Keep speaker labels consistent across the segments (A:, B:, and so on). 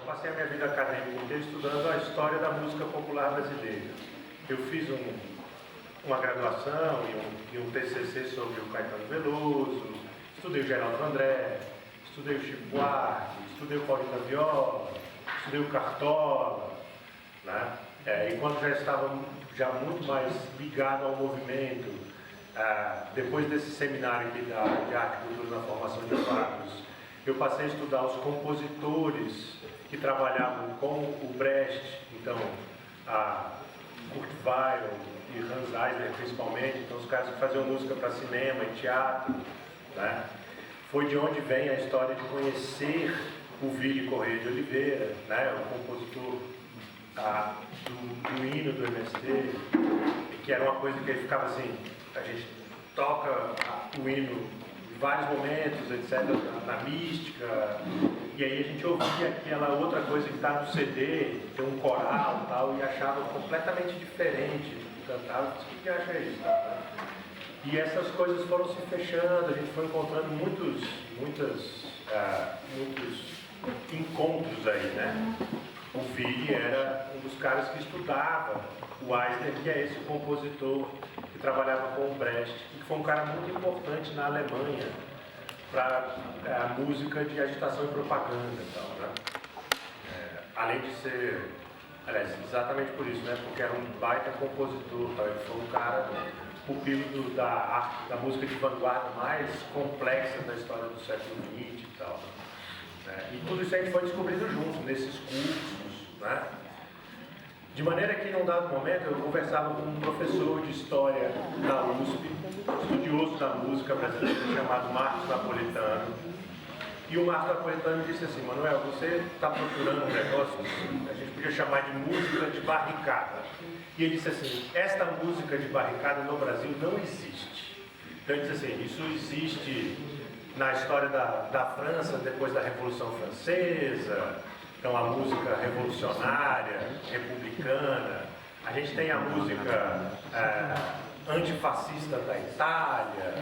A: passei a minha vida acadêmica inteira estudando a história da música popular brasileira. Eu fiz uma graduação e um TCC sobre o Caetano Veloso, estudei o Geraldo André, estudei o Chico Buarque, estudei o Paulinho da Viola, estudei o Cartola, né? E quando já estava já muito mais ligado ao movimento, depois desse seminário aqui de arte e cultura na formação de quadros, eu passei a estudar os compositores que trabalhavam com o Brecht, então Kurt Weill e Hans Eisler principalmente, então os caras que faziam música para cinema e teatro, né? Foi de onde vem a história de conhecer o Willy Correia de Oliveira, né? O compositor do hino do MST, que era uma coisa que ele ficava assim, a gente toca o hino em vários momentos, etc., na mística, e aí a gente ouvia aquela outra coisa que está no CD, tem um coral e tal, e achava completamente diferente, cantava, o que acha isso? E essas coisas foram se fechando, a gente foi encontrando muitos encontros aí, né? O Willy era um dos caras que estudava o Eisner, que é esse compositor que trabalhava com o Brecht, e que foi um cara muito importante na Alemanha para a música de agitação e propaganda e tal, né? Além de ser, aliás, exatamente por isso, né? Porque era um baita compositor, tá? Ele foi um cara pupilo da música de vanguarda mais complexa da história do século XX e tal. E tudo isso a gente foi descobrindo junto, nesses cursos, né? De maneira que, num dado momento, eu conversava com um professor de história da USP, estudioso da música brasileira, chamado Marcos Napolitano. E o Marcos Napolitano disse assim: Manuel, você está procurando um negócio, a gente podia chamar de música de barricada. E ele disse assim: esta música de barricada no Brasil não existe. Então ele disse assim: isso existe na história da França, depois da Revolução Francesa, então a música revolucionária, republicana, a gente tem a música antifascista da Itália.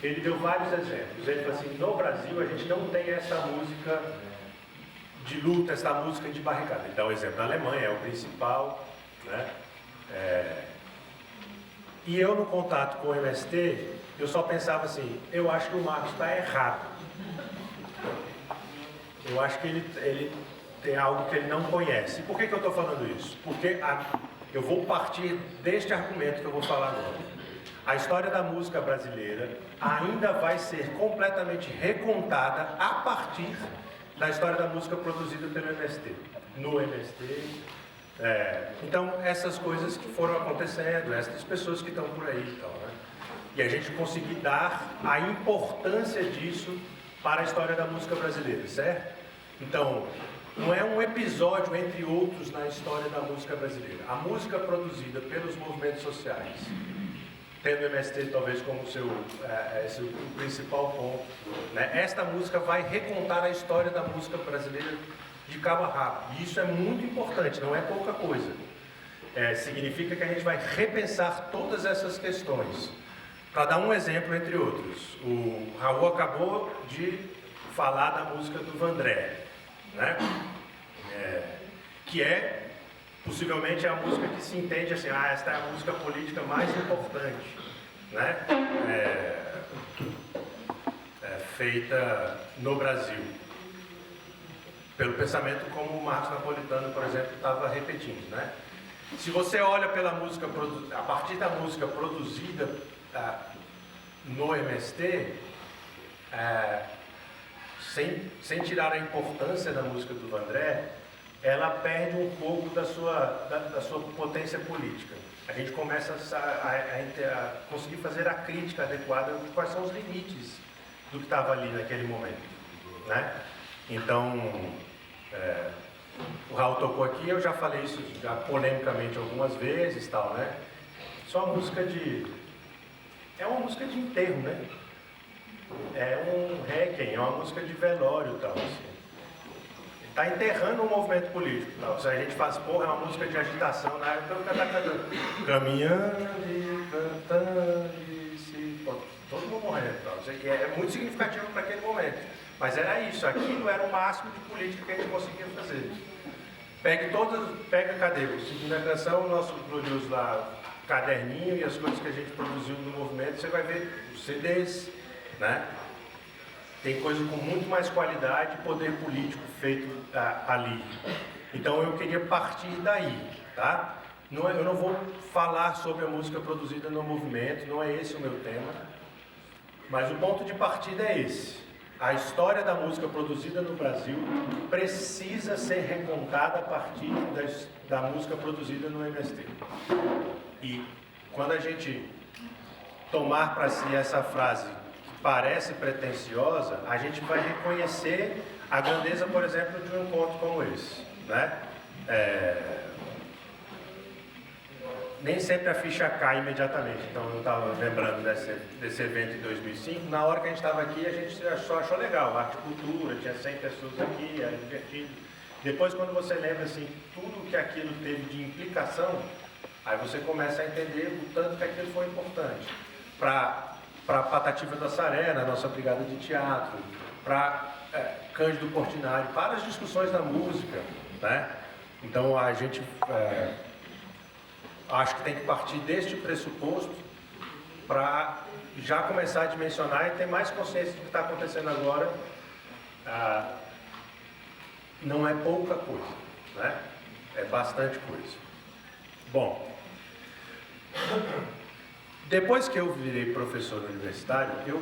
A: Ele deu vários exemplos. Ele falou assim: no Brasil a gente não tem essa música de luta, essa música de barricada. Ele dá o exemplo da Alemanha, é o principal, né? E eu, no contato com o MST, eu só pensava assim: eu acho que o Marcos está errado. Eu acho que ele tem algo que ele não conhece. E por que eu estou falando isso? Porque eu vou partir deste argumento que eu vou falar agora. A história da música brasileira ainda vai ser completamente recontada a partir da história da música produzida pelo MST, no MST. Então, essas coisas que foram acontecendo, essas pessoas que estão por aí e tal, né? E a gente conseguir dar a importância disso para a história da música brasileira, certo? Então, não é um episódio entre outros na história da música brasileira. A música produzida pelos movimentos sociais, tendo o MST talvez como seu o principal ponto, né? Esta música vai recontar a história da música brasileira de cabo a rabo. E isso é muito importante, não é pouca coisa. Significa que a gente vai repensar todas essas questões. Para dar um exemplo entre outros, o Raul acabou de falar da música do Vandré, né? Que é possivelmente a música que se entende assim: esta é a música política mais importante, né? Feita no Brasil, pelo pensamento como o Marcos Napolitano, por exemplo, estava repetindo, né? Se você olha pela música, a partir da música produzida no MST, sem tirar a importância da música do Vandré, ela perde um pouco da sua potência política. A gente começa a conseguir fazer a crítica adequada de quais são os limites do que estava ali naquele momento, né? Então, o Raul tocou aqui, eu já falei isso já polemicamente algumas vezes, tal, né? Isso é uma música de enterro, né? É um requiem, é uma música de velório, tal, assim. Está enterrando um movimento político, tal. Se a gente faz, é uma música de agitação, na época eu ficava cantando, caminhando e cantando, todo mundo morrendo, tal. É muito significativo para aquele momento. Mas era isso, aquilo era o máximo de política que a gente conseguia fazer. Pega, cadê? Seguindo a canção, o nosso glorioso lá, caderninho e as coisas que a gente produziu no movimento, você vai ver os CDs, né? Tem coisa com muito mais qualidade e poder político feito ali. Então eu queria partir daí, tá? Eu não vou falar sobre a música produzida no movimento, não é esse o meu tema, mas o ponto de partida é esse. A história da música produzida no Brasil precisa ser recontada a partir da música produzida no MST. E quando a gente tomar para si essa frase que parece pretensiosa, a gente vai reconhecer a grandeza, por exemplo, de um encontro como esse, né? Nem sempre a ficha cai imediatamente. Então eu estava lembrando desse evento em 2005, na hora que a gente estava aqui a gente só achou legal, arte e cultura, tinha 100 pessoas aqui, era divertido. Depois quando você lembra assim, tudo que aquilo teve de implicação, aí você começa a entender o tanto que aquilo foi importante. Para Patativa da Saré, na nossa brigada de teatro, para Cândido Portinari, para as discussões da música, né? Então a gente... acho que tem que partir deste pressuposto para já começar a dimensionar e ter mais consciência do que está acontecendo agora. Não é pouca coisa, né? É bastante coisa. Bom, depois que eu virei professor universitário, eu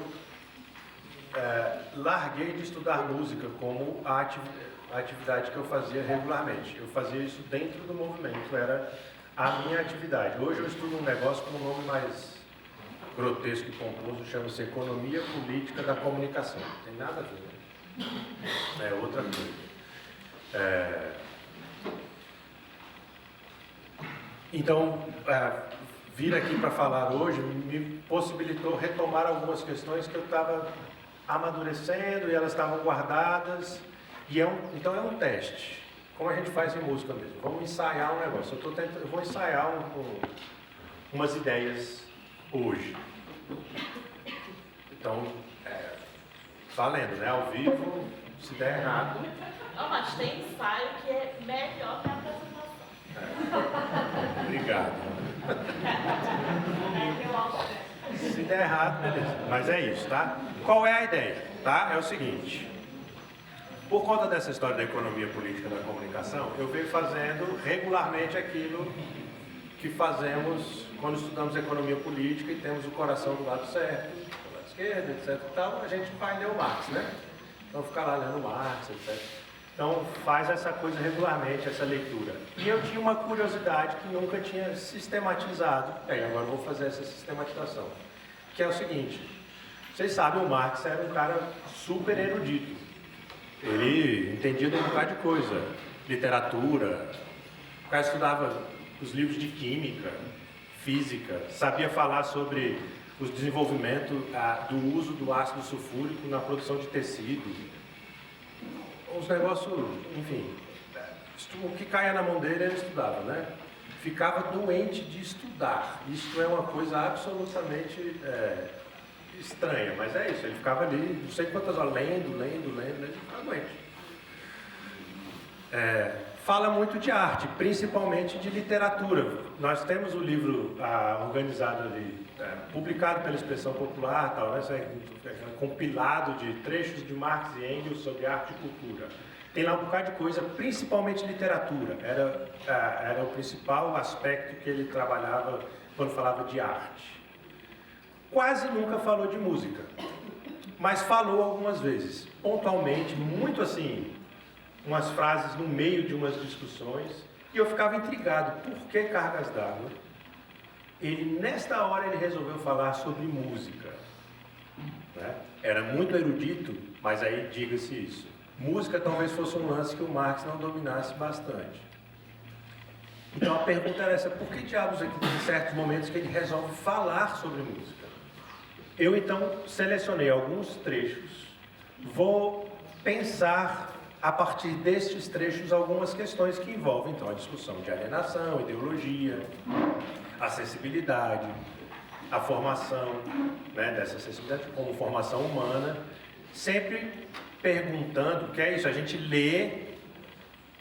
A: larguei de estudar música como a atividade que eu fazia regularmente. Eu fazia isso dentro do movimento, era a minha atividade. Hoje eu estudo um negócio com um nome mais grotesco e pomposo, chama-se Economia Política da Comunicação. Não tem nada a ver, né? É outra coisa. Então, vir aqui para falar hoje me possibilitou retomar algumas questões que eu estava amadurecendo e elas estavam guardadas. Então é um teste. Como a gente faz em música mesmo. Vamos ensaiar um negócio. Eu vou ensaiar umas ideias hoje. Então, valendo, né? Ao vivo, se der errado.
B: Não, mas tem ensaio que é melhor que a apresentação.
A: Obrigado. Se der errado, beleza. Mas é isso, tá? Qual é a ideia? Tá? É o seguinte. Por conta dessa história da economia política da comunicação, eu venho fazendo regularmente aquilo que fazemos quando estudamos economia política e temos o coração do lado certo, do lado esquerdo, etc. Então, a gente vai ler o Marx, né? Então, ficar lá lendo Marx, etc. Então, faz essa coisa regularmente, essa leitura. E eu tinha uma curiosidade que nunca tinha sistematizado. Agora eu vou fazer essa sistematização. Que é o seguinte, vocês sabem, o Marx era um cara super erudito. Ele entendia de um bocado de coisa, literatura, o cara estudava os livros de química, física, sabia falar sobre o desenvolvimento do uso do ácido sulfúrico na produção de tecido. Os negócios, enfim, o que caia na mão dele ele estudava, né? Ficava doente de estudar. Isto é uma coisa absolutamente estranha, mas é isso, ele ficava ali, não sei quantas horas, lendo, ficava doente. Fala muito de arte, principalmente de literatura. Nós temos o livro organizado ali, publicado pela Expressão Popular, tal, né? Compilado de trechos de Marx e Engels sobre arte e cultura. Tem lá um bocado de coisa, principalmente literatura. Era o principal aspecto que ele trabalhava quando falava de arte. Quase nunca falou de música, mas falou algumas vezes, pontualmente, muito assim, umas frases no meio de umas discussões, e eu ficava intrigado, por que Cargas d'Água? Nesta hora ele resolveu falar sobre música, né? Era muito erudito, mas aí diga-se isso, música talvez fosse um lance que o Marx não dominasse bastante. Então a pergunta era essa, por que diabos aqui tem certos momentos que ele resolve falar sobre música? Eu então selecionei alguns trechos, vou pensar a partir destes trechos algumas questões que envolvem então a discussão de alienação, ideologia, acessibilidade, a formação, né, dessa acessibilidade como formação humana, sempre perguntando, que é isso, a gente lê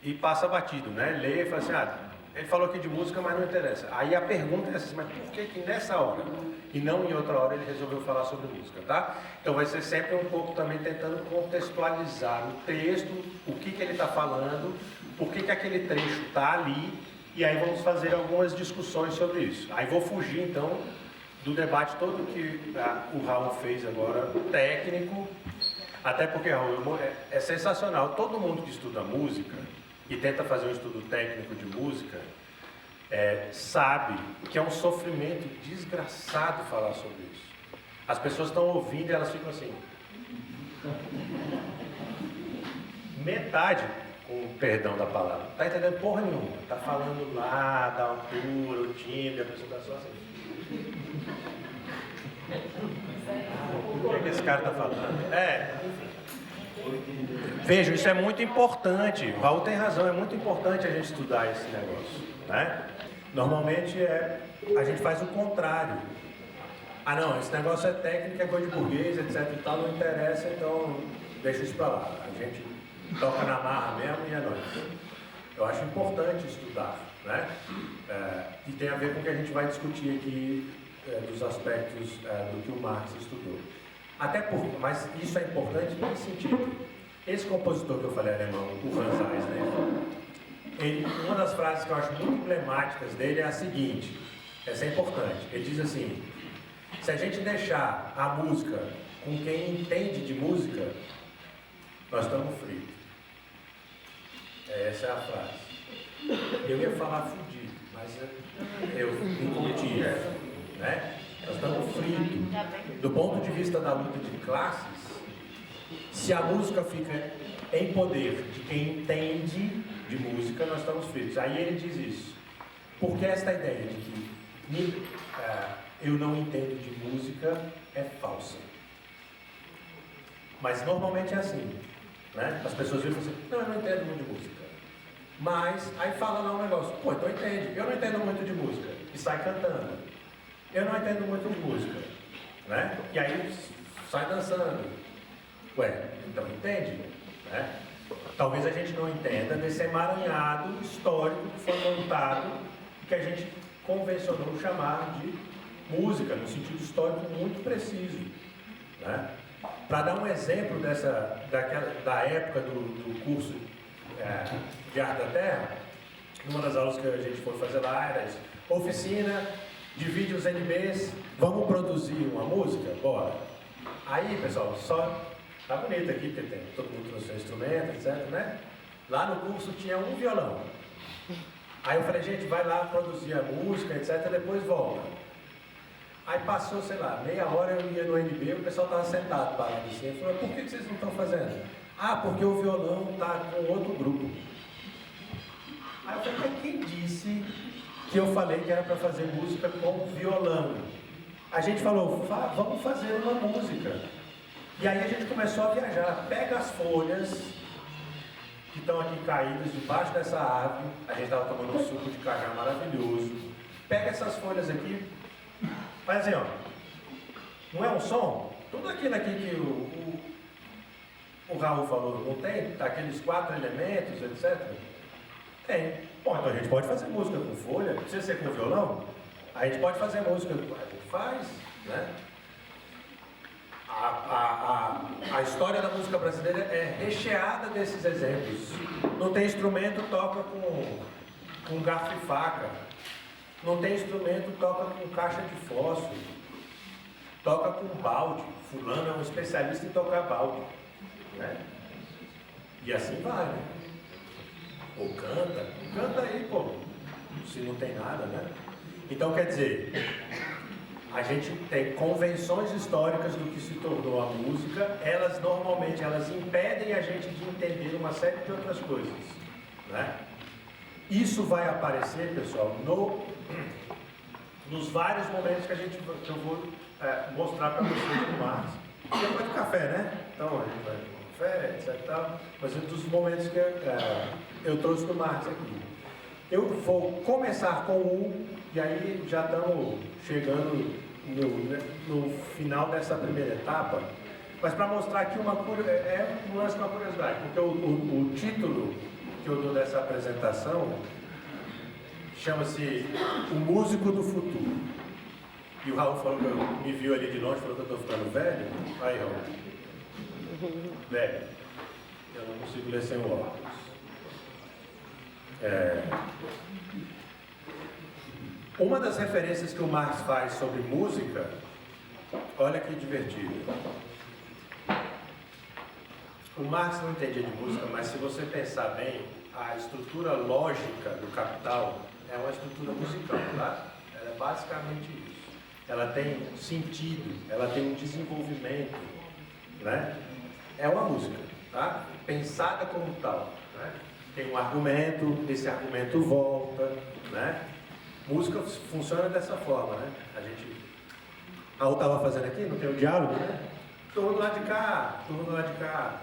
A: e passa batido, né? Lê e fala assim, ele falou aqui de música, mas não interessa. Aí a pergunta é assim, mas por que nessa hora e não em outra hora ele resolveu falar sobre música, tá? Então vai ser sempre um pouco também tentando contextualizar o texto, o que ele está falando, por que aquele trecho está ali, e aí vamos fazer algumas discussões sobre isso. Aí vou fugir então do debate todo que o Raul fez agora, técnico, até porque, Raul, é sensacional, todo mundo que estuda música e tenta fazer um estudo técnico de música, sabe que é um sofrimento desgraçado falar sobre isso. As pessoas estão ouvindo e elas ficam assim. Metade, com o perdão da palavra, tá entendendo porra nenhuma. Tá falando lá, da altura, o timbre, a pessoa tá só assim. O que esse cara tá falando? Vejam, isso é muito importante. O Raul tem razão, é muito importante a gente estudar esse negócio, né? Normalmente a gente faz o contrário. Não, esse negócio é técnica, é coisa de burguês, etc e tal, não interessa, então deixa isso pra lá. A gente toca na marra mesmo e é nóis. Eu acho importante estudar, né? E tem a ver com o que a gente vai discutir aqui dos aspectos do que o Marx estudou. Mas isso é importante em que sentido? Esse compositor que eu falei alemão, o Hans Eisler, uma das frases que eu acho muito emblemáticas dele é a seguinte, essa é importante, ele diz assim, se a gente deixar a música com quem entende de música, nós estamos fritos. Essa é a frase. Eu ia falar fudido, mas eu me contive, né? Nós estamos fritos. Do ponto de vista da luta de classes, se a música fica em poder de quem entende de música, nós estamos fritos. Aí ele diz isso. Porque esta ideia de que eu não entendo de música é falsa. Mas normalmente é assim, né? As pessoas dizem assim, não, eu não entendo muito de música. Mas aí fala lá um negócio, então entende, eu não entendo muito de música. E sai cantando. Eu não entendo muito de música, né? E aí sai dançando. Então entende, né? Talvez a gente não entenda desse emaranhado histórico que foi montado e que a gente convencionou chamar de música, no sentido histórico muito preciso, né? Para dar um exemplo da época do curso de Arte da Terra, numa das aulas que a gente foi fazer lá era isso, oficina, divide os NBs, vamos produzir uma música? Bora! Aí, pessoal, tá bonito aqui, porque tem todo mundo trouxe seu instrumento, etc, né? Lá no curso tinha um violão. Aí eu falei, gente, vai lá produzir a música, etc, depois volta. Aí passou, sei lá, meia hora eu ia no NB, o pessoal estava sentado, parado assim. Eu falei, por que vocês não estão fazendo? Porque o violão está com outro grupo. Aí eu falei, mas quem disse que eu falei que era para fazer música com violão? A gente falou, vamos fazer uma música. E aí a gente começou a viajar, pega as folhas que estão aqui caídas debaixo dessa árvore, a gente estava tomando um suco de cajá maravilhoso, pega essas folhas aqui, faz assim, não é um som? Tudo aquilo aqui que o Raul falou, não tem? Tá, aqueles 4 elementos, etc. Tem. Bom, então a gente pode fazer música com folha, precisa ser com violão? A gente pode fazer música, a gente faz, né? A história da música brasileira é recheada desses exemplos. Não tem instrumento, toca com garfo e faca. Não tem instrumento, toca com caixa de fósforo. Toca com balde. Fulano é um especialista em tocar balde, né? E assim vai, né? Ou canta. Canta aí, se não tem nada, né? Então, quer dizer, a gente tem convenções históricas do que se tornou a música, elas normalmente impedem a gente de entender uma série de outras coisas, né? Isso vai aparecer, pessoal, nos vários momentos que eu vou mostrar para vocês no Marx. Depois do café, né? Então a gente vai com café, etc e tal, mas é dos momentos que eu trouxe do Marx aqui. Eu vou começar com e aí já estamos chegando no final dessa primeira etapa, Mas para mostrar aqui um lance com uma curiosidade, porque o título que eu dou dessa apresentação chama-se O Músico do Futuro. E o Raul falou que me viu ali de longe, falou que eu estou ficando velho. Aí, Raul. Velho. Eu não consigo ler sem o óculos. Uma das referências que o Marx faz sobre música, olha que divertido. O Marx não entendia de música, mas se você pensar bem, a estrutura lógica do Capital é uma estrutura musical, tá? Ela é basicamente isso. Ela tem sentido, ela tem um desenvolvimento, né? É uma música, tá? Pensada como tal, né? Tem um argumento, esse argumento volta, né? Música funciona dessa forma, né? Raul estava fazendo aqui, não tem o diálogo, né? Turma do lado de cá, turma do lado de cá.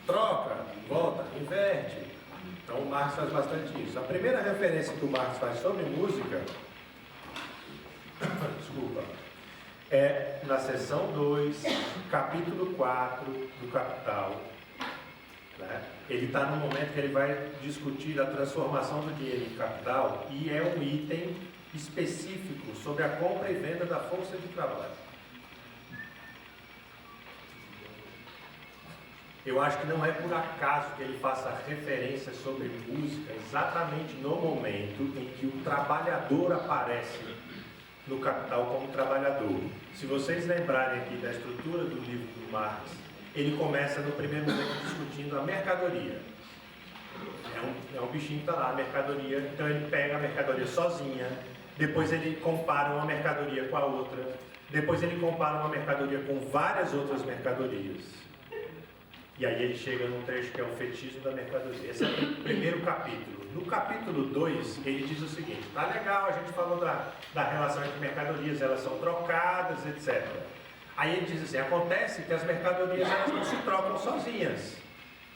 A: Troca, volta, inverte. Então o Marx faz bastante isso. A primeira referência que o Marx faz sobre música, desculpa, é na seção 2, capítulo 4 do Capital. Né? Ele está no momento que ele vai discutir a transformação do dinheiro em capital e é um item específico sobre a compra e venda da força de trabalho. Eu acho que não é por acaso que ele faça referência sobre música exatamente no momento em que o trabalhador aparece no Capital como trabalhador. Se vocês lembrarem aqui da estrutura do livro do Marx, ele começa no primeiro momento discutindo a mercadoria. É um bichinho que está lá, a mercadoria. Então ele pega a mercadoria sozinha, depois ele compara uma mercadoria com a outra, depois ele compara uma mercadoria com várias outras mercadorias. E aí ele chega num trecho que é o fetichismo da mercadoria. Esse é o primeiro capítulo. No capítulo 2, ele diz o seguinte: tá legal, a gente falou da relação entre mercadorias, elas são trocadas, etc. Aí ele diz assim: acontece que as mercadorias elas não se trocam sozinhas.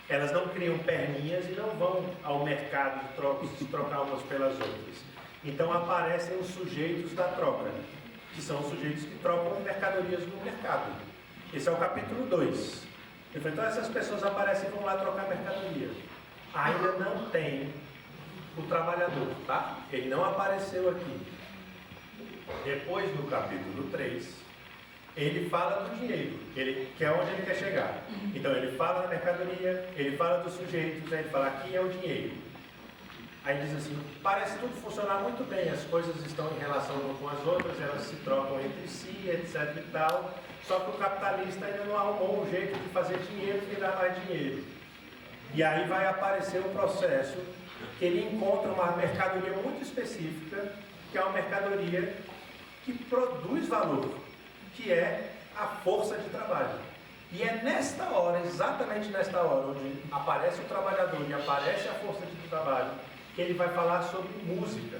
A: Elas não criam perninhas e não vão ao mercado se trocar umas pelas outras. Então aparecem os sujeitos da troca, que são os sujeitos que trocam mercadorias no mercado. Esse é o capítulo 2. Então essas pessoas aparecem e vão lá trocar mercadoria. Ainda não tem o trabalhador, tá? Ele não apareceu aqui. Depois, no capítulo 3, ele fala do dinheiro, que é onde ele quer chegar. Então ele fala da mercadoria, ele fala dos sujeitos, aí ele fala aqui é o dinheiro. Aí diz assim: parece tudo funcionar muito bem, as coisas estão em relação umas com as outras, elas se trocam entre si, etc e tal. Só que o capitalista ainda não arrumou um jeito de fazer dinheiro e dar mais dinheiro. E aí vai aparecer um processo que ele encontra uma mercadoria muito específica, que é uma mercadoria que produz valor, que é a força de trabalho. E é nesta hora, exatamente nesta hora, onde aparece o trabalhador e aparece a força de trabalho, que ele vai falar sobre música.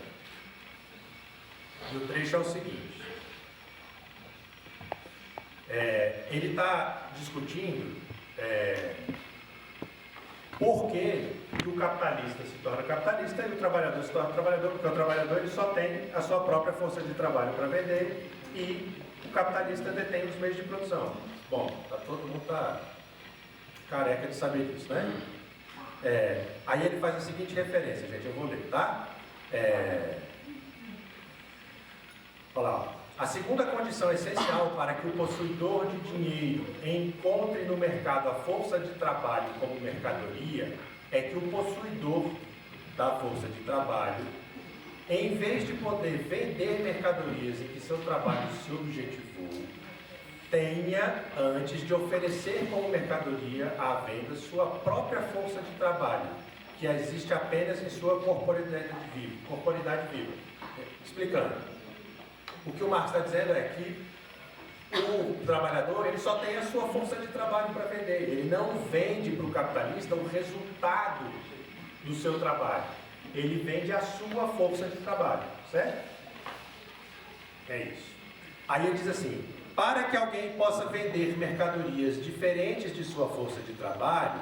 A: E o trecho é o seguinte: ele está discutindo por que o capitalista se torna capitalista e o trabalhador se torna trabalhador, porque o trabalhador ele só tem a sua própria força de trabalho para vender e o capitalista detém os meios de produção. Bom, todo mundo está careca de saber disso, né? Aí ele faz a seguinte referência, gente, eu vou ler, tá? Olha lá, ó. A segunda condição essencial para que o possuidor de dinheiro encontre no mercado a força de trabalho como mercadoria é que o possuidor da força de trabalho, em vez de poder vender mercadorias em que seu trabalho se objetivou, tenha, antes de oferecer como mercadoria à venda, sua própria força de trabalho, que existe apenas em sua corporidade viva. Explicando. O que o Marx está dizendo é que o trabalhador ele só tem a sua força de trabalho para vender. Ele não vende para o capitalista o resultado do seu trabalho. Ele vende a sua força de trabalho, certo? É isso. Aí ele diz assim: para que alguém possa vender mercadorias diferentes de sua força de trabalho,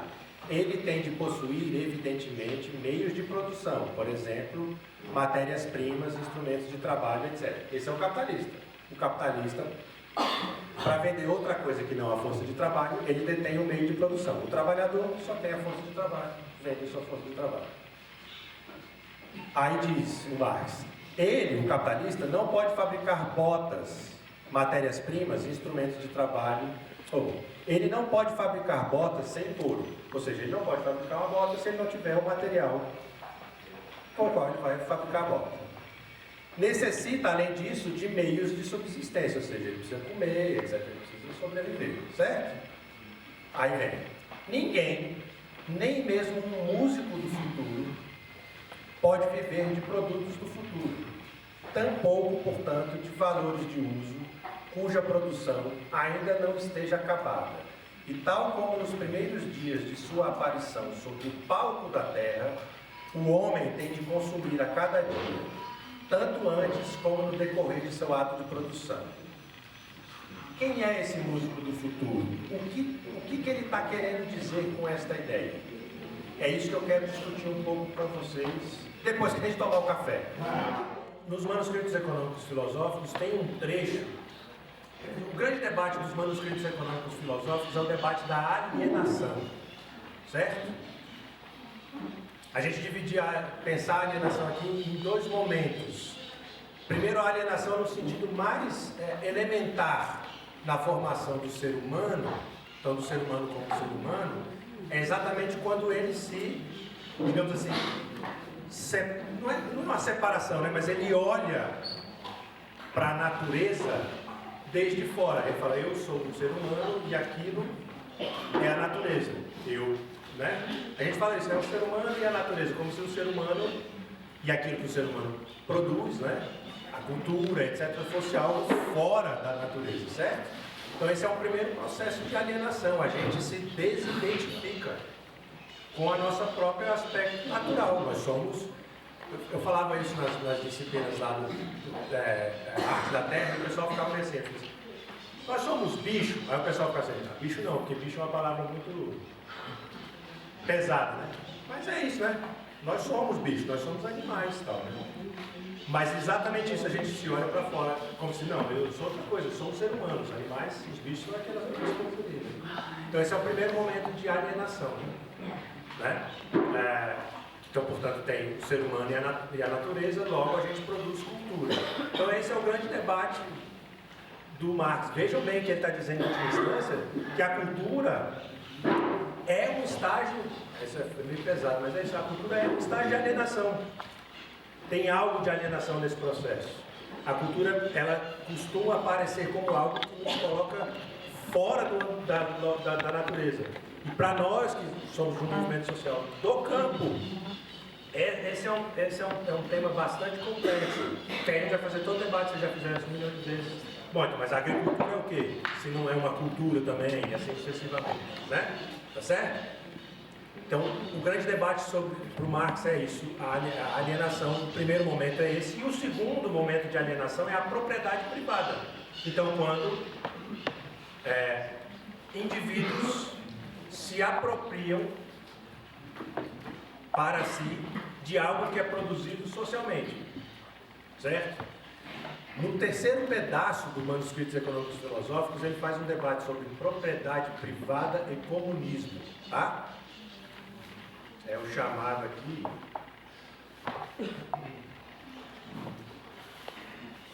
A: ele tem de possuir, evidentemente, meios de produção, por exemplo, matérias-primas, instrumentos de trabalho, etc. Esse é o capitalista. O capitalista para vender outra coisa que não a força de trabalho, ele detém o meio de produção. O trabalhador só tem a força de trabalho, vende sua força de trabalho. Aí diz o Marx, ele, o capitalista, não pode fabricar botas, matérias-primas, instrumentos de trabalho, ele não pode fabricar botas sem couro, ou seja, ele não pode fabricar uma bota se ele não tiver o material com o qual ele vai fabricar a bota. Necessita, além disso, de meios de subsistência, ou seja, ele precisa comer, etc. Ele precisa sobreviver, certo? Aí vem, ninguém, nem mesmo um músico do futuro, pode viver de produtos do futuro, tampouco, portanto, de valores de uso, cuja produção ainda não esteja acabada. E tal como nos primeiros dias de sua aparição sobre o palco da terra, o homem tem de consumir a cada dia, tanto antes como no decorrer de seu ato de produção. Quem é esse músico do futuro? O que ele está querendo dizer com esta ideia? É isso que eu quero discutir um pouco com vocês, depois que a gente tomar o café. Nos manuscritos econômicos filosóficos tem um trecho. O grande debate dos manuscritos econômicos filosóficos é o debate da alienação, certo? A gente dividia, pensar a alienação aqui em dois momentos. Primeiro, a alienação no sentido mais elementar na formação do ser humano, então do ser humano como ser humano, é exatamente quando ele se, digamos assim, não é uma separação, né? Mas ele olha para a natureza desde fora. Ele fala, eu sou um ser humano e aquilo é a natureza. Né? A gente fala isso, é o ser humano e a natureza, como se o ser humano e aquilo que o ser humano produz, né? A cultura, etc., fosse algo fora da natureza, certo? Então esse é o primeiro processo de alienação, a gente se desidentifica com a nossa própria aspecto natural. Nós somos, eu falava isso nas disciplinas lá do Arte da Terra, e o pessoal ficava assim, nós somos bicho, aí o pessoal ficava assim, bicho não, porque bicho é uma palavra muito pesada, né? Mas é isso, né? Nós somos bichos, nós somos animais e tal, né? Mas exatamente isso, a gente se olha para fora, como se, não, eu sou outra coisa, eu sou um ser humano, os animais, os bichos são aquelas outras coisas ali. Então esse é o primeiro momento de alienação, né? Então, portanto, tem o ser humano e a natureza, logo a gente produz cultura. Então esse é o grande debate do Marx. Vejam bem que ele está dizendo em última instância que a cultura é um estágio, isso é meio pesado, mas é isso, a cultura é um estágio de alienação. Tem algo de alienação nesse processo. A cultura, ela costuma aparecer como algo que nos coloca fora da natureza. E para nós, que somos um movimento social do campo, esse é um tema bastante complexo. Que a gente vai fazer todo o debate, vocês já fizeram isso milhões de vezes. Bom, então, mas a agricultura é o quê? Se não é uma cultura também, e assim sucessivamente, né? Tá certo? Então, o grande debate para o Marx é isso, a alienação, o primeiro momento é esse, e o segundo momento de alienação é a propriedade privada. Então, quando indivíduos se apropriam para si de algo que é produzido socialmente, certo? No terceiro pedaço do Manuscritos Econômicos Filosóficos, ele faz um debate sobre propriedade privada e comunismo, tá? É o chamado aqui,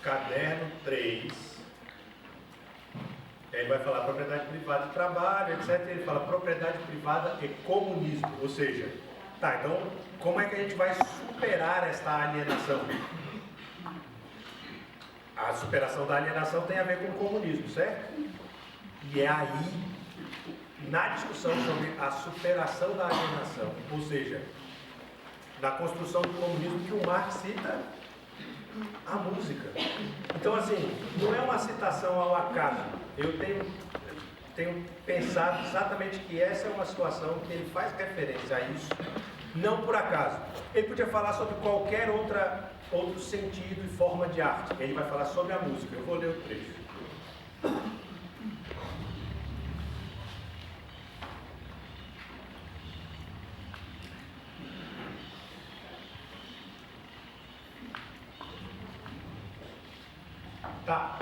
A: caderno 3, ele vai falar propriedade privada e trabalho, etc. Ele fala propriedade privada e comunismo, ou seja, tá, então como é que a gente vai superar esta alienação? A superação da alienação tem a ver com o comunismo, certo? E é aí, na discussão sobre a superação da alienação, ou seja, na construção do comunismo, que o Marx cita a música. Então, assim, não é uma citação ao acaso. Eu tenho pensado exatamente que essa é uma situação que ele faz referência a isso, não por acaso. Ele podia falar sobre qualquer outro sentido e forma de arte. Ele vai falar sobre a música. Eu vou ler o trecho. Tá.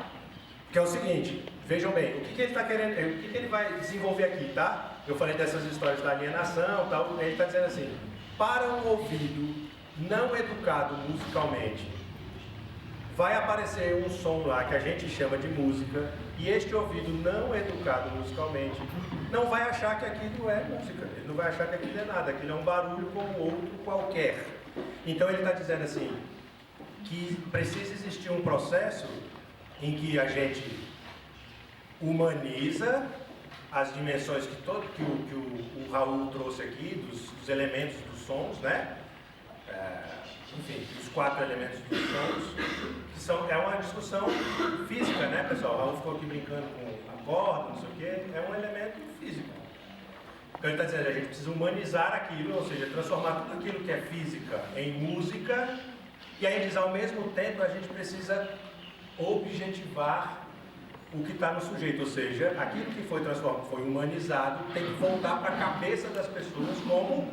A: Que é o seguinte, vejam bem, o que ele está querendo, o que ele vai desenvolver aqui, tá? Eu falei dessas histórias da alienação e tal, ele está dizendo assim, para um ouvido não educado musicalmente, vai aparecer um som lá que a gente chama de música, e este ouvido não educado musicalmente não vai achar que aquilo é música, ele não vai achar que aquilo é nada, aquilo é um barulho como outro qualquer. Então ele está dizendo assim, que precisa existir um processo em que a gente humaniza as dimensões que o Raul trouxe aqui, dos elementos dos sons, né? Enfim, os 4 elementos dos sons, é uma discussão física, né, pessoal? O Raul ficou aqui brincando com a corda, não sei o quê, é um elemento físico. Então ele está dizendo, a gente precisa humanizar aquilo, ou seja, transformar tudo aquilo que é física em música, e aí diz, ao mesmo tempo, a gente precisa objetivar o que está no sujeito, ou seja, aquilo que foi transformado, foi humanizado, tem que voltar para a cabeça das pessoas como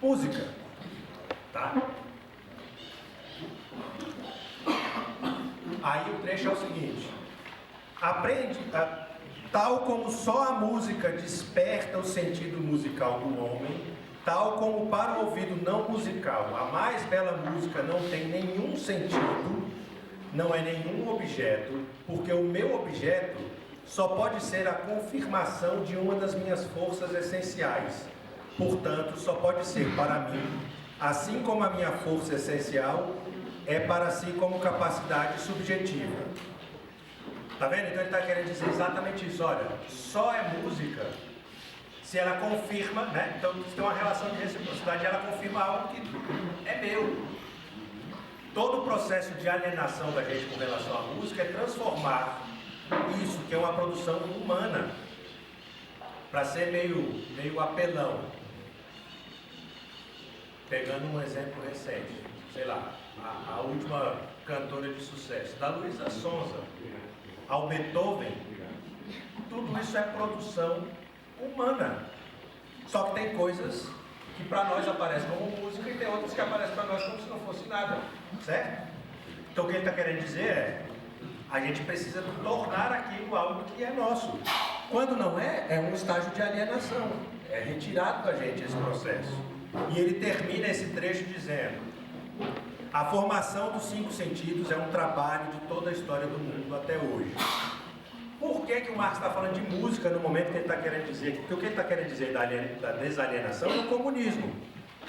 A: música, tá? Aí o trecho é o seguinte, tal como só a música desperta o sentido musical do homem, tal como para o ouvido não musical, a mais bela música não tem nenhum sentido, não é nenhum objeto, porque o meu objeto só pode ser a confirmação de uma das minhas forças essenciais. Portanto, só pode ser para mim, assim como a minha força essencial é para si como capacidade subjetiva. Tá vendo? Então ele está querendo dizer exatamente isso. Olha, só é música se ela confirma, né? Então se tem uma relação de reciprocidade, ela confirma algo que é meu. Todo o processo de alienação da gente com relação à música é transformar isso, que é uma produção humana, para ser meio apelão. Pegando um exemplo recente, sei lá, a última cantora de sucesso, da Luísa Sonza ao Beethoven, tudo isso é produção humana. Só que tem coisas que para nós aparecem como música e tem outras que aparecem para nós como se não fosse nada, certo? Então o que ele está querendo dizer é, a gente precisa tornar aquilo algo que é nosso. Quando não é, é um estágio de alienação, é retirado da gente esse processo. E ele termina esse trecho dizendo, a formação dos 5 sentidos é um trabalho de toda a história do mundo até hoje. Por que o Marx está falando de música no momento que ele está querendo dizer? Porque o que ele está querendo dizer da desalienação é o comunismo,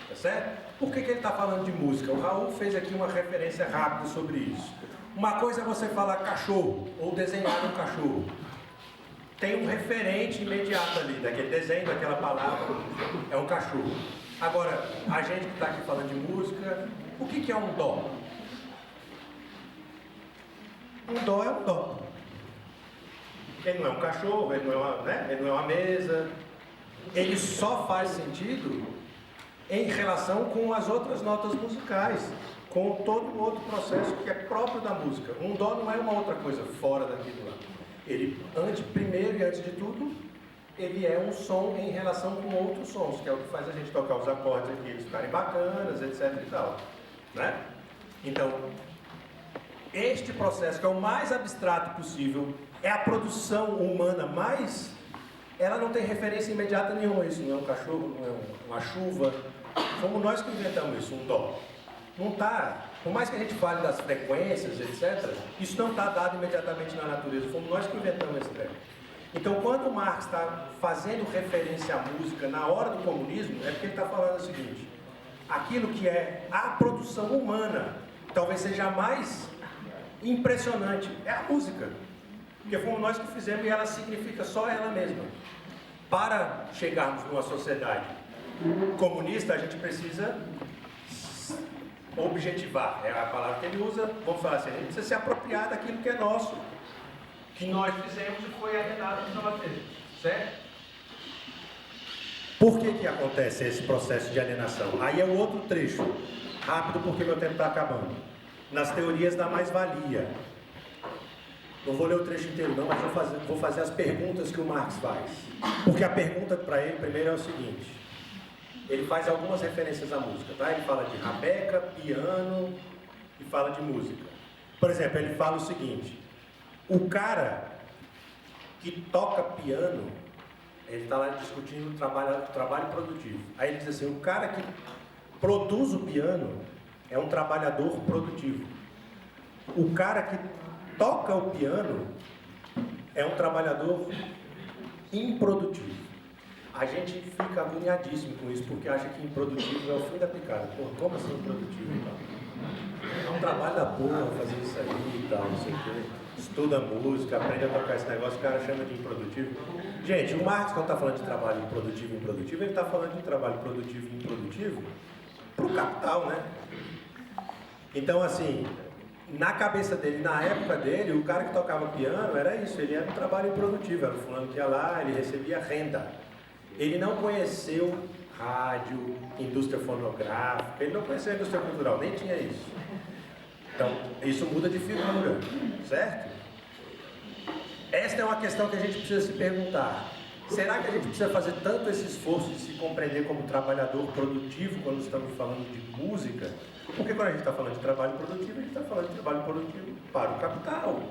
A: tá certo? Por que ele está falando de música? O Raul fez aqui uma referência rápida sobre isso. Uma coisa é você falar cachorro, ou desenhar um cachorro. Tem um referente imediato ali, daquele desenho, daquela palavra, é um cachorro. Agora, a gente que está aqui falando de música, o que é um dó? Um dó é um dó. Ele não é um cachorro, ele não é uma mesa. Ele só faz sentido em relação com as outras notas musicais, com todo o outro processo que é próprio da música. Um dó não é uma outra coisa fora daquilo lá. Ele, primeiro e antes de tudo, ele é um som em relação com outros sons, que é o que faz a gente tocar os acordes aqui, eles ficarem bacanas, etc e tal, né? Então, este processo, que é o mais abstrato possível, é a produção humana mais... Ela não tem referência imediata nenhuma, isso não é um cachorro, não é uma chuva. Fomos nós que inventamos isso, um dó. Não está, por mais que a gente fale das frequências, etc., isso não está dado imediatamente na natureza, fomos nós que inventamos esse treco. Então, quando o Marx está fazendo referência à música na hora do comunismo, é porque ele está falando o seguinte, aquilo que é a produção humana, talvez seja a mais impressionante, é a música. Porque fomos nós que fizemos e ela significa só ela mesma. Para chegarmos numa sociedade comunista, a gente precisa objetivar, é a palavra que ele usa, vamos falar assim, a gente precisa se apropriar daquilo que é nosso, que nós fizemos e foi alienado de nós mesmos, certo? Por que acontece esse processo de alienação? Aí é o outro trecho, rápido porque meu tempo está acabando. Nas teorias da mais-valia. Não vou ler o trecho inteiro não, mas vou fazer as perguntas que o Marx faz. Porque a pergunta para ele, primeiro, é o seguinte. Ele faz algumas referências à música, tá? Ele fala de rabeca, piano e fala de música. Por exemplo, ele fala o seguinte. O cara que toca piano, ele está lá discutindo trabalho produtivo. Aí ele diz assim, o cara que produz o piano é um trabalhador produtivo. O cara que toca o piano é um trabalhador improdutivo. A gente fica agoniadíssimo com isso, porque acha que improdutivo é o fim da picada. Pô, como assim improdutivo e tal? É um trabalho da porra fazer isso aí e tal, não sei o quê. Estuda música, aprende a tocar esse negócio, o cara chama de improdutivo. Gente, o Marx, quando está falando de trabalho produtivo e improdutivo, ele está falando de trabalho produtivo e improdutivo para o capital, né? Então, assim, na cabeça dele, na época dele, o cara que tocava piano era isso, ele era um trabalho improdutivo, era o fulano que ia lá, ele recebia renda. Ele não conheceu rádio, indústria fonográfica, ele não conheceu a indústria cultural, nem tinha isso. Então, isso muda de figura, certo? Esta é uma questão que a gente precisa se perguntar. Será que a gente precisa fazer tanto esse esforço de se compreender como trabalhador produtivo quando estamos falando de música? Porque quando a gente está falando de trabalho produtivo, a gente está falando de trabalho produtivo para o capital.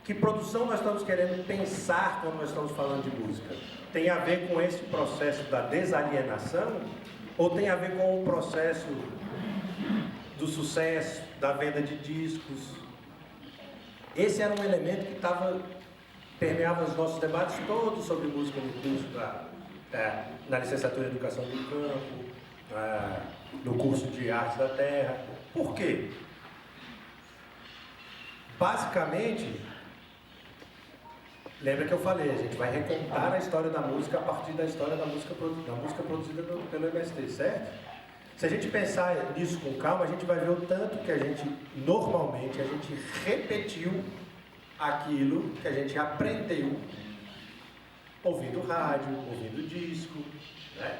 A: Que produção nós estamos querendo pensar quando nós estamos falando de música? Tem a ver com esse processo da desalienação? Ou tem a ver com o processo do sucesso, da venda de discos? Esse era um elemento que permeava os nossos debates todos sobre música no curso na licenciatura em Educação do Campo, no curso de Artes da Terra. Por quê? Basicamente, lembra que eu falei, a gente vai recontar a história da música a partir da história da música produzida pelo MST, certo? Se a gente pensar nisso com calma, a gente vai ver o tanto que a gente repetiu aquilo que a gente aprendeu ouvindo rádio, ouvindo disco, né?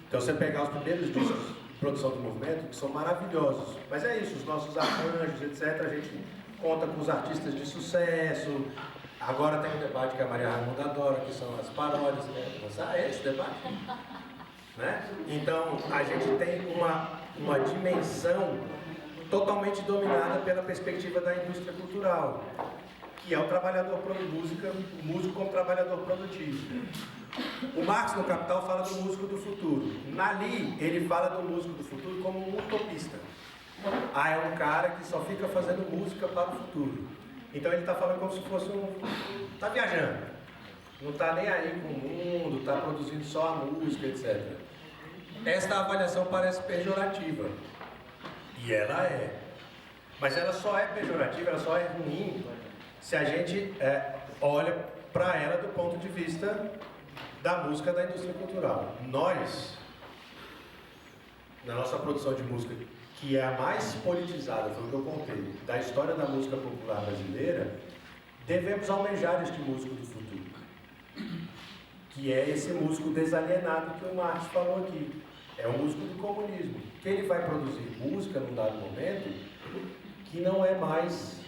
A: Então, você pegar os primeiros discos de produção do movimento, que são maravilhosos, mas é isso, os nossos arranjos, etc., a gente conta com os artistas de sucesso. Agora tem um debate que a Maria Raimunda adora, que são as paródias, né? É esse debate? Né? Então, a gente tem uma dimensão totalmente dominada pela perspectiva da indústria cultural, que é o trabalhador o músico como trabalhador produtivo. O Marx, no Capital, fala do músico do futuro. Ali, ele fala do músico do futuro como um utopista. É um cara que só fica fazendo música para o futuro. Então, ele está falando como se fosse está viajando. Não está nem aí com o mundo, está produzindo só a música, etc. Esta avaliação parece pejorativa. E ela é. Mas ela só é pejorativa, ela só é ruim se a gente olha para ela do ponto de vista da música da indústria cultural. Nós, na nossa produção de música, que é a mais politizada, foi o que eu contei, da história da música popular brasileira, devemos almejar este músico do futuro, que é esse músico desalienado que o Marx falou aqui. É o músico do comunismo, que ele vai produzir música num dado momento que não é mais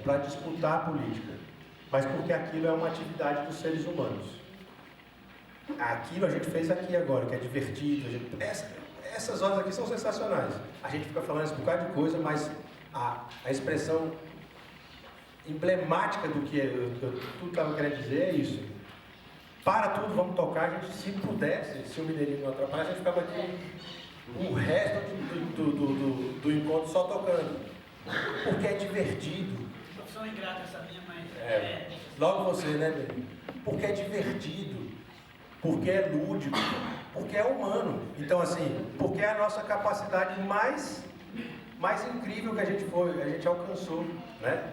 A: para disputar a política, mas porque aquilo é uma atividade dos seres humanos. Aquilo a gente fez aqui agora, que é divertido. Essas horas aqui são sensacionais. A gente fica falando esse bocado de coisa, mas a expressão emblemática do que tudo estava querendo dizer é isso. Para tudo, vamos tocar. A gente, se pudesse, se o Mineirinho não atrapalhar, a gente ficava aqui o resto do encontro só tocando. Porque é divertido.
C: Profissão ingrata essa minha, mas...
A: Logo você, né, Mineirinho? Porque é divertido. Porque é lúdico. Porque é humano. Então, assim, porque é a nossa capacidade mais incrível que a gente alcançou, né?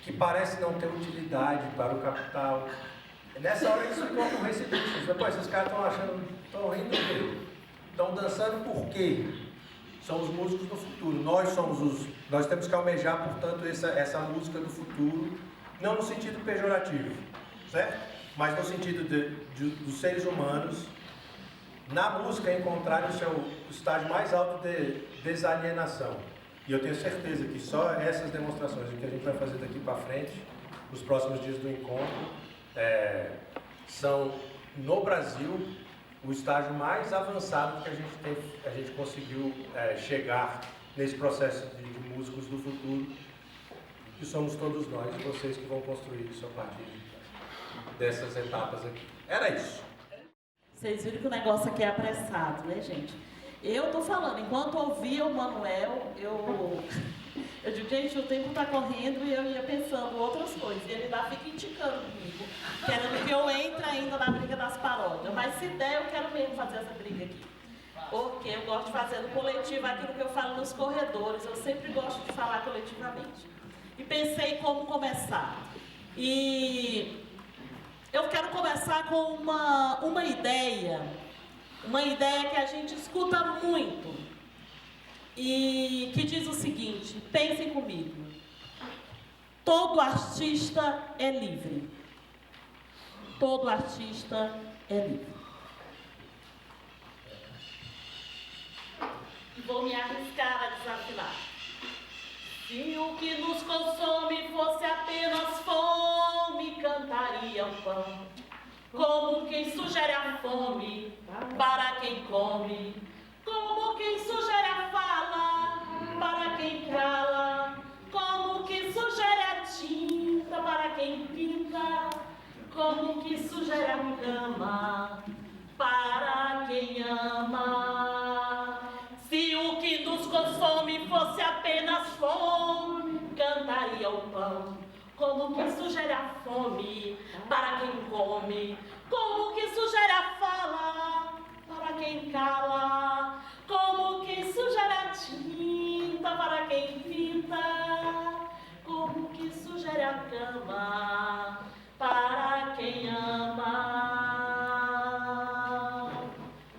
A: Que parece não ter utilidade para o capital. Nessa hora isso ficou uma recepção. Depois, esses caras estão rindo do quê? Estão dançando por quê? São os músicos do futuro. Nós temos que almejar, portanto, essa música do futuro, não no sentido pejorativo, certo? Mas no sentido dos seres humanos, na música, encontrarem o seu estágio mais alto de desalienação. E eu tenho certeza que só essas demonstrações, o que a gente vai fazer daqui para frente, nos próximos dias do encontro, são, no Brasil, o estágio mais avançado que a gente conseguiu chegar nesse processo de músicos do futuro, que somos todos nós e vocês que vão construir isso a partir dessas etapas aqui. Era isso.
B: Vocês viram que o negócio aqui é apressado, né, gente? Eu tô falando, enquanto ouvia o Manuel, eu digo, gente, o tempo tá correndo e eu ia pensando outras coisas. E ele ainda fica indicando comigo, querendo que eu entre ainda na briga das paródias. Mas se der, eu quero mesmo fazer essa briga aqui. Porque eu gosto de fazer no coletivo aquilo que eu falo nos corredores. Eu sempre gosto de falar coletivamente. E pensei como começar. E eu quero começar com uma ideia que a gente escuta muito e que diz o seguinte: pensem comigo, todo artista é livre. Todo artista é livre. E vou me arriscar a desafinar. Se o que nos consome fosse apenas fome, cantaria o pão. Como quem sugere a fome para quem come. Como quem sugere a fala para quem cala. Como que sugere a tinta para quem pinta. Como que sugere a cama para quem ama. Se o que nos consome fosse apenas fome, cantaria o pão. Como que sugere a fome para quem come. Como que sugere a fala para quem cala. Como que sugere a tinta para quem pinta. Como que sugere a cama para quem ama.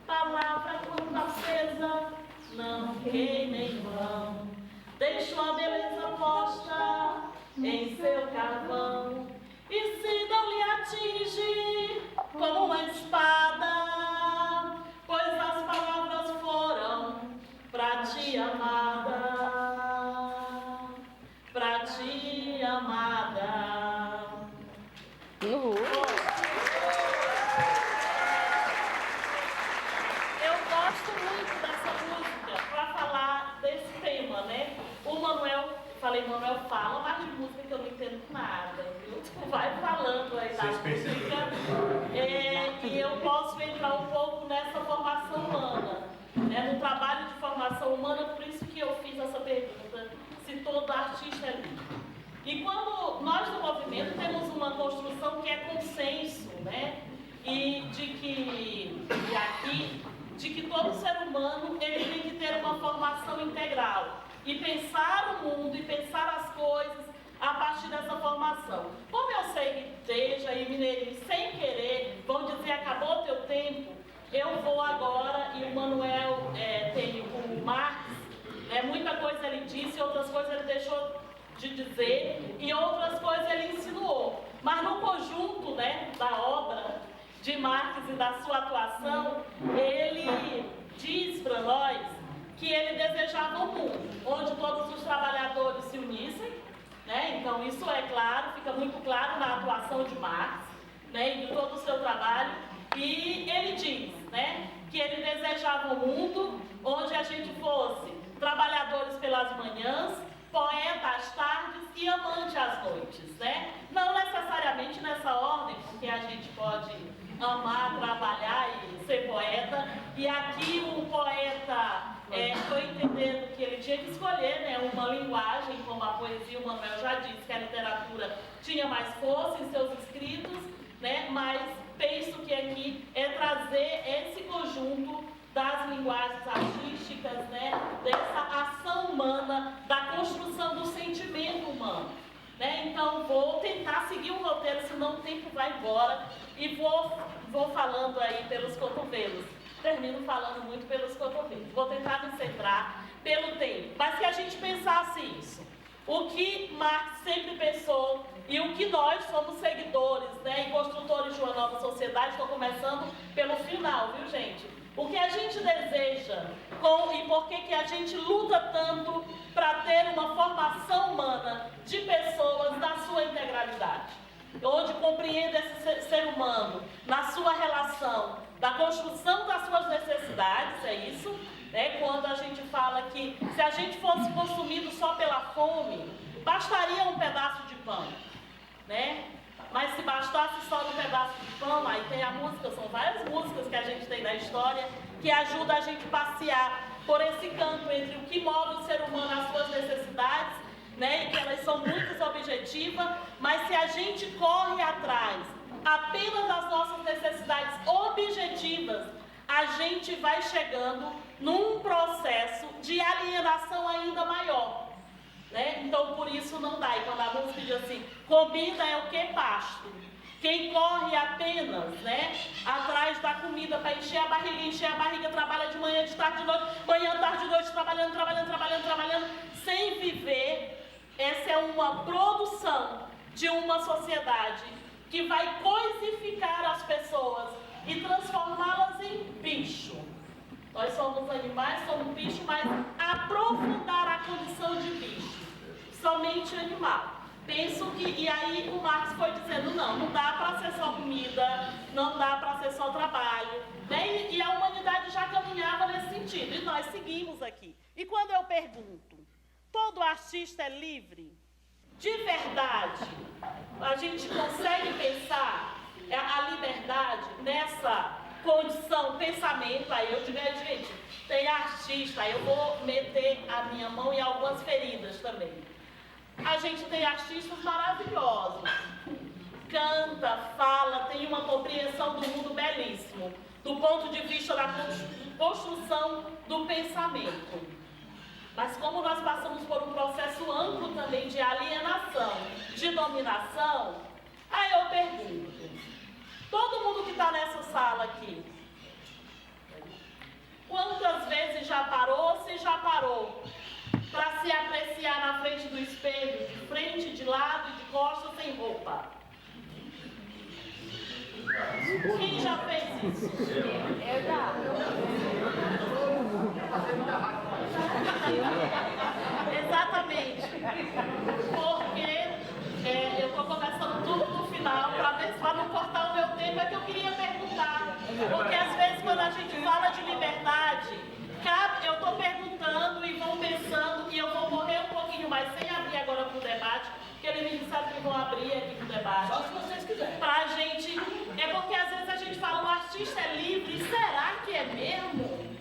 B: Palavra quando acesa não queima em vão. Deixa a beleza posta em seu carvão. E se não lhe atinge como uma espada, pois as palavras foram pra ti amada, pra ti amada.
D: Uhul.
B: Eu gosto muito dessa música para falar desse tema, né? O Manuel, falei, Manuel fala mais de música que eu não entendo nada, viu? Tu vai falando aí da música. E eu posso entrar um pouco nessa formação humana, né? No trabalho de formação humana, por isso que eu fiz essa pergunta, se todo artista é livre. E quando nós do movimento temos uma construção que é consenso, né? E de que todo ser humano ele tem que ter uma formação integral e pensar o mundo e pensar as coisas a partir dessa formação. Como eu sei que Deja e Mineirinho, sem querer, vão dizer acabou teu tempo, eu vou agora, e o Manuel tem o Marx, muita coisa ele disse, outras coisas ele deixou de dizer e outras coisas ele insinuou. Mas no conjunto, né, da obra de Marx e da sua atuação, ele diz para nós que ele desejava um mundo onde todos os trabalhadores se unissem, né? Então isso é claro, fica muito claro na atuação de Marx, né, e de todo o seu trabalho. E ele diz, né, que ele desejava um mundo onde a gente fosse trabalhadores pelas manhãs, poeta às tardes e amante às noites, né? Não necessariamente nessa ordem, porque a gente pode amar, trabalhar e ser poeta. E aqui o poeta foi entendendo que ele tinha que escolher, né, uma linguagem, como a poesia, o Manuel já disse que a literatura tinha mais força em seus escritos, né? Mas penso que aqui é trazer esse conjunto das linguagens artísticas, né, dessa ação humana, da construção do sentimento humano, né? Então vou tentar seguir o roteiro, senão o tempo vai embora, e vou falando aí pelos cotovelos. Termino falando muito pelos cotovelos. Vou tentar me centrar pelo tempo. Mas se a gente pensasse isso, o que Marx sempre pensou e o que nós somos seguidores, né, e construtores de uma nova sociedade, estou começando pelo final, viu, gente? O que a gente deseja e por que a gente luta tanto para ter uma formação humana de pessoas na sua integralidade, onde compreenda esse ser humano na sua relação da construção das suas necessidades, é isso, né? Quando a gente fala que se a gente fosse consumido só pela fome, bastaria um pedaço de pão, né? Mas se bastasse só um pedaço de pão, aí tem a música, são várias músicas que a gente tem da história, que ajuda a gente a passear por esse campo entre o que move o ser humano às suas necessidades, né? E que elas são muito objetivas, mas se a gente corre atrás apenas das nossas necessidades objetivas, a gente vai chegando num processo de alienação ainda maior, né? Então por isso não dá. E quando a música diz assim, comida é o que? Pasto. Quem corre apenas, né, atrás da comida para encher a barriga, trabalha de manhã, de tarde, de noite, manhã, tarde, de noite, trabalhando, sem viver, essa é uma produção de uma sociedade que vai coisificar as pessoas e transformá-las em bicho. Nós somos animais, somos bicho, mas aprofundar a condição de bicho, somente animal. Penso que, e aí o Marx foi dizendo, não dá para ser só comida, não dá para ser só trabalho, né? E a humanidade já caminhava nesse sentido, e nós seguimos aqui. E quando eu pergunto, todo artista é livre? De verdade, a gente consegue pensar a liberdade nessa condição, pensamento, aí eu digo, gente, tem artista, aí eu vou meter a minha mão em algumas feridas também. A gente tem artistas maravilhosos, canta, fala, tem uma compreensão do mundo belíssimo, do ponto de vista da construção do pensamento. Mas como nós passamos por um processo amplo também de alienação, de dominação, aí eu pergunto, todo mundo que está nessa sala aqui, quantas vezes já parou, se já parou, para se apreciar na frente do espelho, de frente, de lado e de costas, sem roupa? Quem já fez isso?
D: Eu já.
B: Exatamente. Porque eu estou começando tudo no final, para não cortar o meu tempo, é que eu queria perguntar. Porque às vezes quando a gente fala de liberdade, eu estou perguntando e vão pensando, e eu vou morrer um pouquinho mais sem abrir agora para o debate, porque eles me disseram que vão abrir aqui para o debate.
C: Só se vocês quiserem.
B: Pra gente, é porque às vezes a gente fala, o artista é livre, será que é mesmo?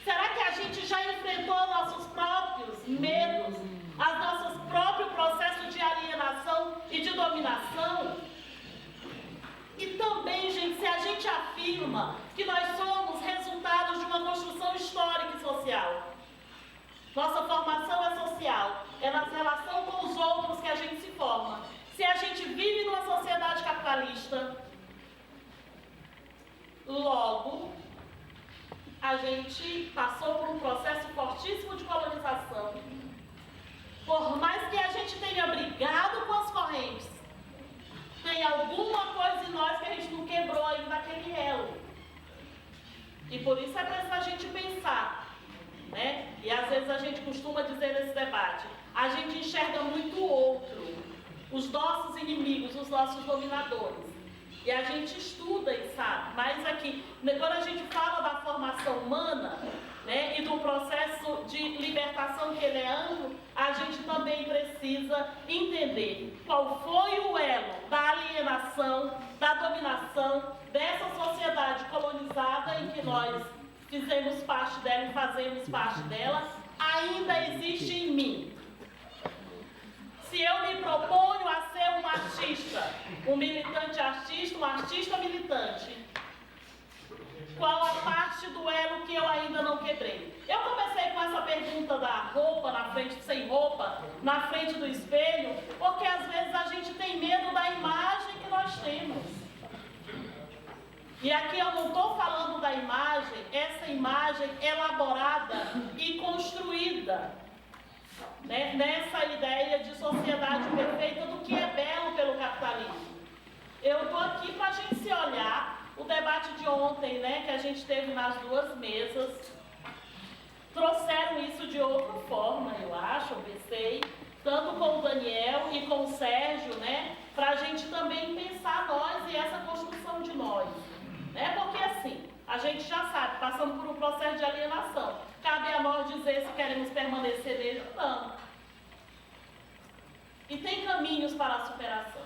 B: Será que a gente já enfrentou nossos próprios medos, os nossos próprios processos de alienação e de dominação? E também, gente, se a gente afirma que nós somos resultados de uma construção histórica e social, nossa formação é social, é na relação com os outros que a gente se forma. Se a gente vive numa sociedade capitalista, logo, a gente passou por um processo fortíssimo de colonização. Por mais que a gente tenha brigado com as correntes, tem alguma coisa em nós que a gente não quebrou ainda naquele elo. E por isso é preciso a gente pensar, né? E às vezes a gente costuma dizer nesse debate, a gente enxerga muito o outro, os nossos inimigos, os nossos dominadores. E a gente estuda e sabe, mas aqui, quando a gente fala da formação humana, né, e do processo de libertação que ele é amplo, a gente também precisa entender qual foi o elo da alienação, da dominação dessa sociedade colonizada em que nós fizemos parte dela e fazemos parte dela, ainda existe em mim. Se eu me proponho a ser um artista, um militante artista, um artista militante, qual a parte do elo que eu ainda não quebrei? Eu comecei com essa pergunta da roupa na frente, sem roupa, na frente do espelho, porque às vezes a gente tem medo da imagem que nós temos. E aqui eu não estou falando da imagem, essa imagem elaborada e construída, né, nessa ideia de sociedade perfeita do que é belo pelo capitalismo. Eu estou aqui para a gente se olhar. O debate de ontem, né, que a gente teve nas duas mesas, trouxeram isso de outra forma, eu acho, eu pensei, tanto com o Daniel e com o Sérgio, né, para a gente também pensar nós e essa construção de nós. Né, porque assim, a gente já sabe, passamos por um processo de alienação. Cabe a nós dizer se queremos permanecer nele ou não. e tem caminhos para a superação.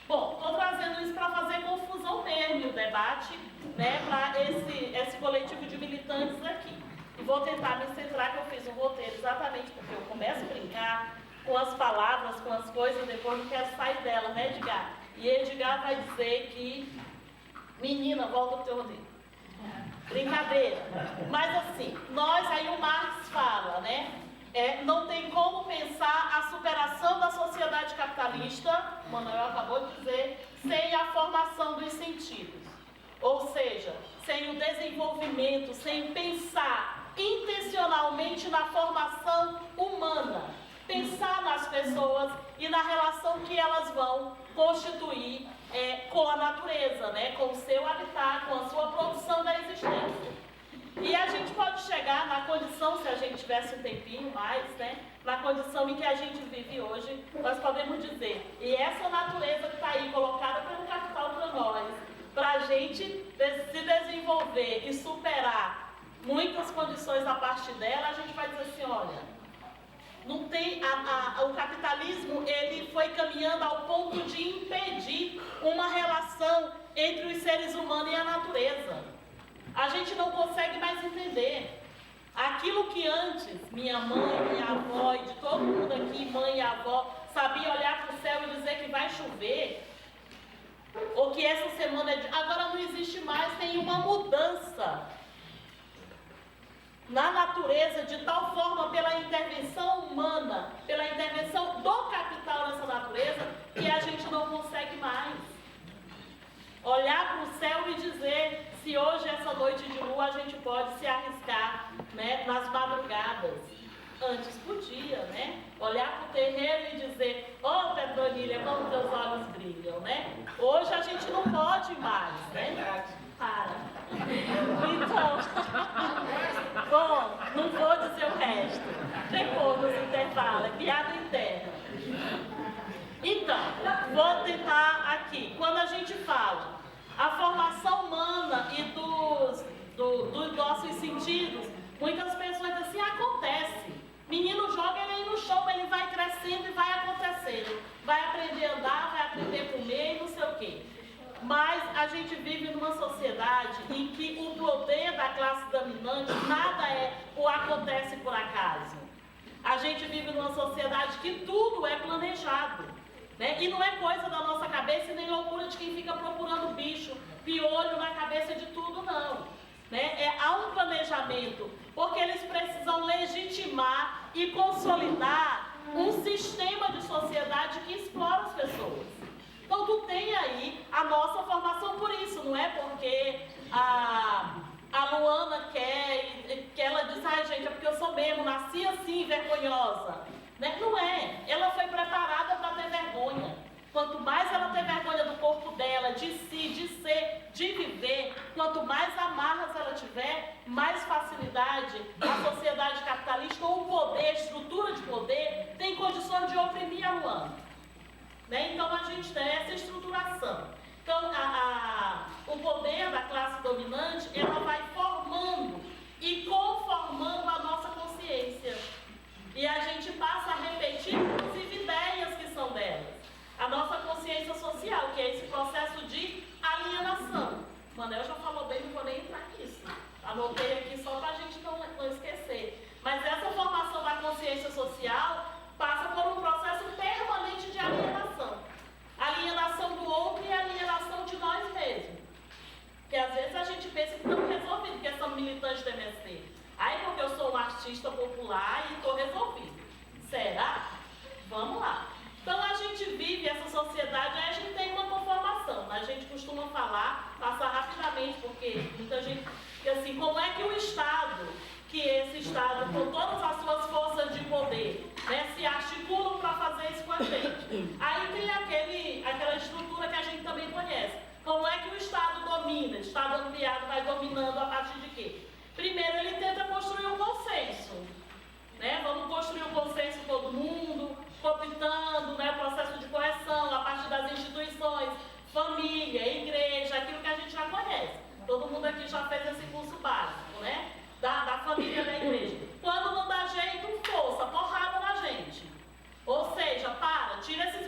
B: Bom, estou trazendo isso para fazer confusão mesmo, o debate, né, para esse coletivo de militantes aqui. E vou tentar me centrar, que eu fiz um roteiro exatamente porque eu começo a brincar com as palavras, com as coisas, depois não quero sair dela, né, Edgar? E Edgar vai dizer que, menina, volta pro teu roteiro. Brincadeira. Mas assim, aí o Marx fala, né? Não tem como pensar a superação da sociedade capitalista, o Manuel acabou de dizer, sem a formação dos sentidos. Ou seja, sem o desenvolvimento, sem pensar intencionalmente na formação humana. Pensar nas pessoas e na relação que elas vão constituir com a natureza, né? Com o seu habitat, com a sua produção da existência. E a gente pode chegar na condição, se a gente tivesse um tempinho mais, né? Na condição em que a gente vive hoje, nós podemos dizer, e essa natureza que está aí colocada pelo capital para nós, para a gente se desenvolver e superar muitas condições a partir dela, a gente vai dizer assim, olha, não tem, o capitalismo ele foi caminhando ao ponto de impedir uma relação entre os seres humanos e a natureza. A gente não consegue mais entender. Aquilo que antes minha mãe, minha avó e de todo mundo aqui, mãe e avó, sabia olhar para o céu e dizer que vai chover, ou que essa semana agora não existe mais, tem uma mudança na natureza, de tal forma pela intervenção humana, pela intervenção do capital nessa natureza, que a gente não consegue mais olhar para o céu e dizer se hoje, essa noite de lua, a gente pode se arriscar, né, nas madrugadas. Antes podia, né? Olhar para o terreiro e dizer, ô Petronilha, como teus olhos brilham, né? Hoje a gente não pode mais, né? Para. Então, bom, não vou dizer o resto. Depois nos intervalos, é piada interna. Então, vou tentar aqui. Quando a gente fala a formação humana e dos nossos sentidos, muitas pessoas dizem assim, acontece. Menino joga ele aí no chão, ele vai crescendo e vai acontecendo. Vai aprender a andar, vai aprender a comer e não sei o quê. Mas a gente vive numa sociedade em que o poder da classe dominante nada acontece por acaso. A gente vive numa sociedade que tudo é planejado, né? E não é coisa da nossa cabeça e nem loucura de quem fica procurando bicho, piolho na cabeça de tudo, não. Né? Há um planejamento, porque eles precisam legitimar e consolidar um sistema de sociedade que explora as pessoas. Então, tu tem aí a nossa formação por isso, não é porque a Luana quer, que ela diz, ai gente, é porque eu sou mesmo, nasci assim, vergonhosa. Né? Não é, ela foi preparada para ter vergonha. Quanto mais ela ter vergonha do corpo dela, de si, de ser, de viver, quanto mais amarras ela tiver, mais facilidade a sociedade capitalista ou o poder, a estrutura de poder, tem condições de oprimir a Luana. Né? Então a gente tem essa estruturação. Então o poder da classe dominante, ela vai formando e conformando a nossa consciência. E a gente passa a repetir, inclusive, ideias que são delas. A nossa consciência social, que é esse processo de alienação. O Manel já falou bem, não vou nem entrar nisso. Anotei aqui só para a gente não esquecer. Mas essa formação da consciência social passa por um processo permanente de alienação. Alienação do outro e alienação de nós mesmos. Porque às vezes a gente pensa que estamos resolvidos, que somos militantes do MST. Aí porque eu sou um artista popular e estou resolvido. Será? Vamos lá. Então a gente vive essa sociedade, aí a gente tem uma conformação. A gente costuma falar, passar rapidamente, porque muita gente, que assim, como é que o Estado, que esse Estado, com todas as suas forças de poder, né, se articulam para fazer isso com a gente. Aí tem aquela estrutura que a gente também conhece. Como é que o Estado domina? O Estado ampliado vai dominando a partir de quê? Primeiro ele tenta construir um consenso. Né? Vamos construir um consenso todo mundo, cooptando, né, o processo de correção, a partir das instituições, família, igreja, aquilo que a gente já conhece. Todo mundo aqui já fez esse curso básico, né? Da família da igreja. Quando não dá jeito, força, porrada na gente. Ou seja, tira esses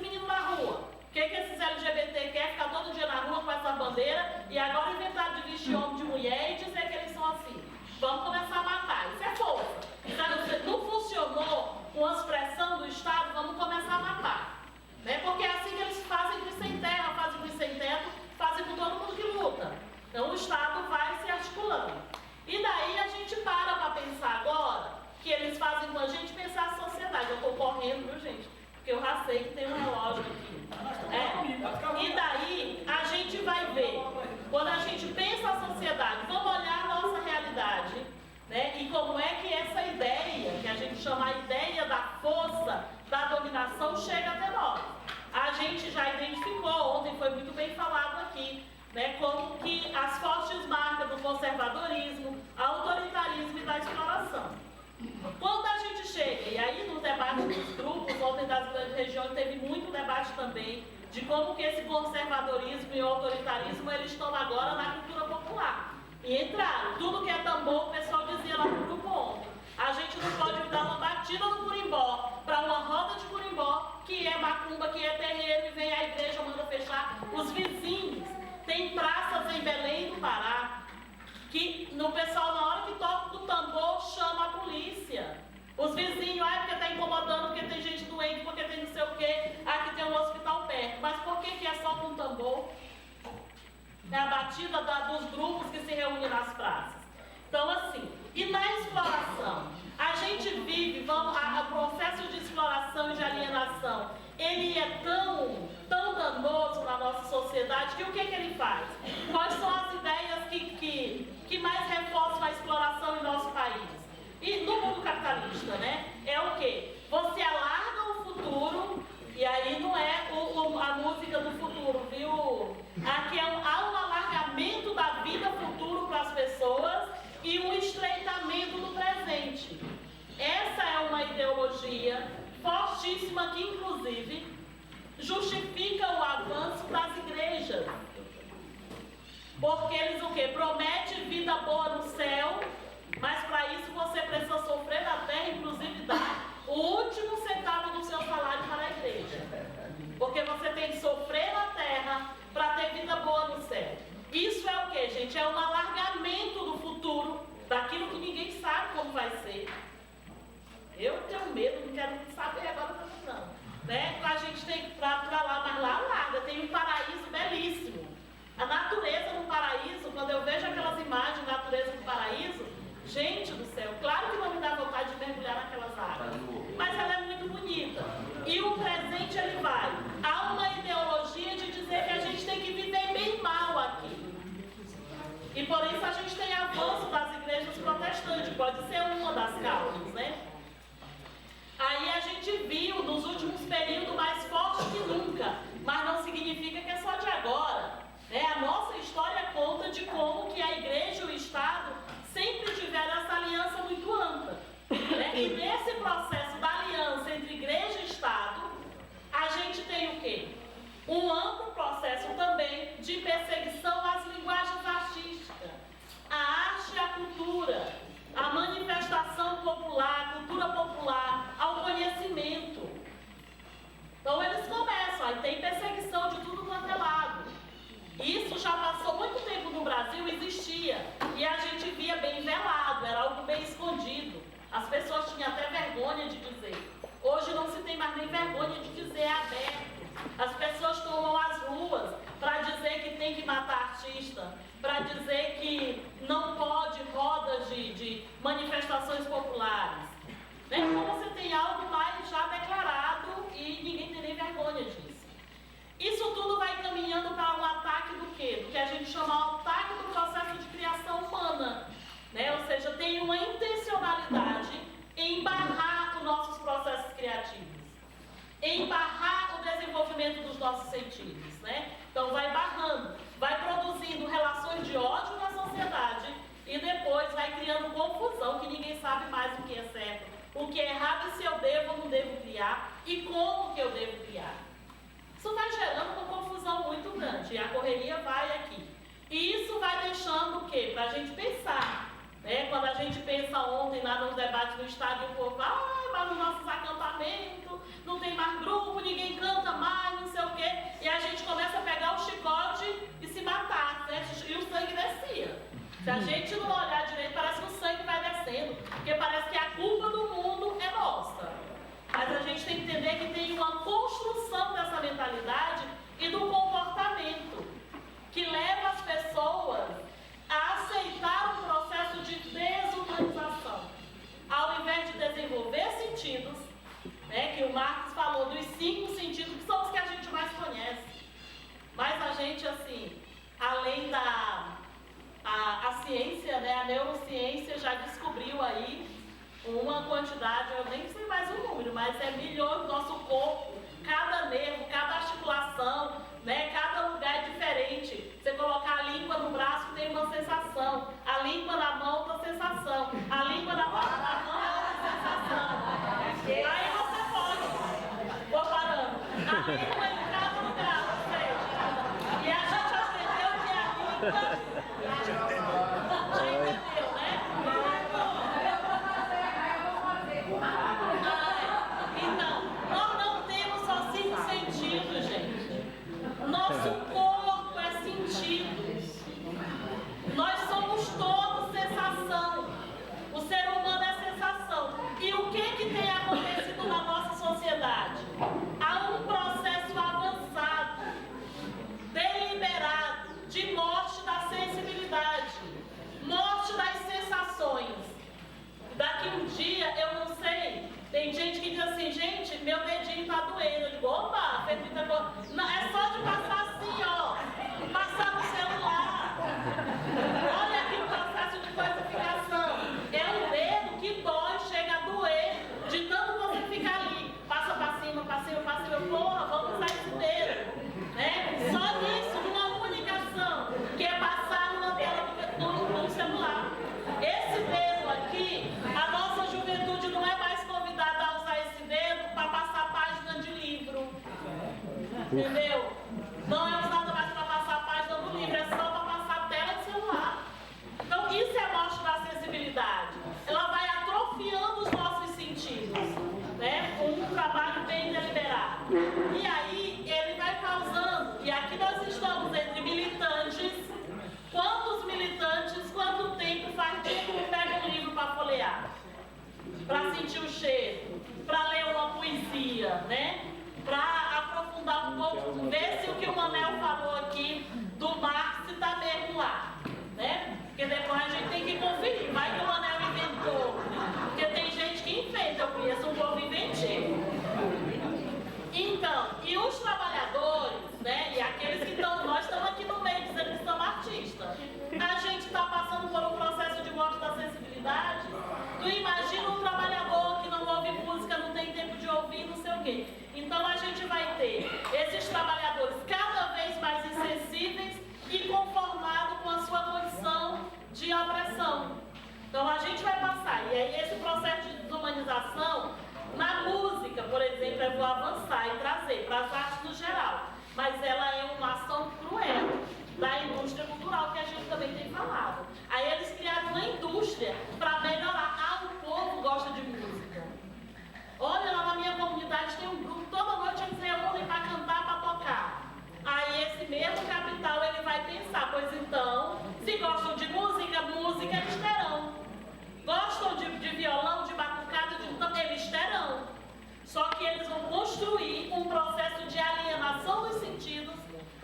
B: fortes marcas do conservadorismo, autoritarismo e da exploração. Quando a gente chega, e aí no debate dos grupos, ontem das grandes regiões teve muito debate também de como que esse conservadorismo e o autoritarismo eles estão agora na cultura popular. E entraram, tudo que é tambor, o pessoal dizia lá no grupo ontem. A gente não pode dar uma batida no curimbó para uma roda de curimbó, que é macumba, que é terreiro, e vem a igreja, manda fechar. Os vizinhos, tem praças em Belém do Pará, que no pessoal, na hora que toca o tambor, chama a polícia. Os vizinhos, porque está incomodando, porque tem gente doente, porque tem não sei o quê, aqui tem um hospital perto. Mas por que é só com tambor? É a batida dos grupos que se reúnem nas praças. Então, assim, e na exploração? A gente vive, o processo de exploração e de alienação, ele é tão danoso para a nossa sociedade que o que ele faz? Quais são as ideias que mais reforçam a exploração em nosso país? E no mundo capitalista, né? É o quê? Você alarga o futuro, e aí não é a música do futuro, viu? Aqui há um alargamento da vida futuro para as pessoas e um estreitamento do presente. Essa é uma ideologia fortíssima que, inclusive, justifica o avanço das igrejas. Porque eles o quê? Prometem vida boa no céu, mas para isso você precisa sofrer na terra, inclusive dar o último centavo do seu salário para a igreja. Porque você tem que sofrer na terra para ter vida boa no céu. Isso é o quê, gente? É um alargamento do futuro, daquilo que ninguém sabe como vai ser. Eu tenho medo, não quero saber agora também não. Né? A gente tem que ir para lá, mas lá larga, tem um paraíso belíssimo. A natureza no paraíso, quando eu vejo aquelas imagens da natureza do paraíso, gente do céu, claro que não me dá vontade de mergulhar naquelas águas, mas ela é muito bonita. E o presente ele vai. Há uma ideologia de dizer que a gente tem que viver bem mal aqui. E por isso a gente tem avanço das igrejas protestantes, pode ser uma das causas, né? Aí a gente viu nos últimos períodos mais forte que nunca, mas não significa que é só de agora. Né? A nossa história conta de como que a igreja e o Estado sempre tiveram essa aliança muito ampla. Né? E nesse processo da aliança entre igreja e Estado, a gente tem o quê? Um amplo processo também de perseguição às linguagens artísticas, a arte e a cultura, a manifestação popular, a cultura popular, ao conhecimento. Então eles começam, aí tem perseguição de tudo quanto é lado. Isso já passou muito tempo no Brasil, existia, e a gente via bem velado, era algo bem escondido. As pessoas tinham até vergonha de dizer. Hoje não se tem mais nem vergonha de dizer, é aberto. As pessoas tomam as ruas para dizer que tem que matar artista, para dizer que não pode rodas de manifestações populares. Né? Então você tem algo mais já declarado e ninguém tem nem vergonha disso. Isso tudo vai caminhando para um ataque do quê? Do que a gente chama de ataque do processo de criação humana. Né? Ou seja, tem uma intencionalidade em barrar os nossos processos criativos, em barrar o desenvolvimento dos nossos sentidos. Né? Então vai barrando, vai produzindo relações de ódio na sociedade e depois vai criando confusão, que ninguém sabe mais o que é certo, o que é errado, e se eu devo ou não devo criar e como que eu devo criar. Isso vai gerando uma confusão muito grande e a correria vai aqui. E isso vai deixando o quê? Para a gente pensar. Né? Quando a gente pensa ontem lá nos debates no estádio, o povo vai nos nossos acampamentos, não tem mais grupo, ninguém canta mais, não sei o quê. E a gente começa a pegar o chicote e se matar, né? E o sangue descia. Se a gente não olhar direito, parece que o sangue vai descendo, porque parece que a culpa do mundo é nossa. Mas a gente tem que entender que tem uma construção dessa mentalidade e do comportamento que leva as pessoas a aceitar um processo de desumanização. Ao invés de desenvolver sentidos, né, que o Marx falou dos 5 sentidos, que são os que a gente mais conhece. Mas a gente, assim, além da a ciência, né, a neurociência já descobriu aí uma quantidade, eu nem sei mais o número, mas é milhões do nosso corpo, cada nervo, cada articulação, né, cada lugar é diferente. Você colocar a língua no braço, tem capoeira. Eu digo, opa, fez muita coisa. Não, é só de passar assim, ó. Passar no celular. Olha aqui o processo de codificação. É um dedo que dói, chega a doer, de tanto você ficar ali. Passa pra cima, pra cima, pra cima. Porra, vamos usar esse dedo. Né? Só nisso, numa única ação, que é passar na tela do celular. Esse dedo aqui, a nossa juventude não é mais convidada a usar esse dedo para passar página de livro. Entendeu? Não é usada mais para passar página do livro, é só para passar a tela de celular. Então, isso é a morte da sensibilidade. Ela vai atrofiando os nossos sentidos, né? Com um trabalho bem deliberado. E aí, ele vai causando, e aqui nós estamos entre militantes. Quantos militantes, quanto tempo faz tempo que pega um livro para folhear? Para sentir o cheiro, para ler uma poesia, né? Para aprofundar um pouco, ver se o que o Manel falou aqui do Marx está mesmo lá, né? Porque depois a gente tem que conferir, vai que o Manel inventou, porque tem gente que inventa, eu conheço um povo inventivo. Então, e os trabalhadores, né? E aqueles que estão, nós estamos aqui no meio dizendo que somos artistas. A gente está passando por um processo de morte da sensibilidade. Tu imagina um trabalhador que não ouve música, não tem tempo de ouvir, não sei o quê. Então a gente vai ter esses trabalhadores cada vez mais insensíveis e conformados com a sua condição de opressão. Então a gente vai passar. E aí esse processo de desumanização, na música, por exemplo, eu vou avançar e trazer para as artes no geral. Mas ela é uma ação cruel da indústria cultural que a gente também tem falado. Aí eles criaram uma indústria para melhorar. Ah, o povo gosta de música. Olha, lá na minha comunidade tem um grupo, toda noite eles reúnem para cantar, para tocar. Aí esse mesmo capital ele vai pensar, pois então, se gostam de música, música eles terão. Gostam de violão, de batucada, eles terão. Só que eles vão construir um processo de alienação dos sentidos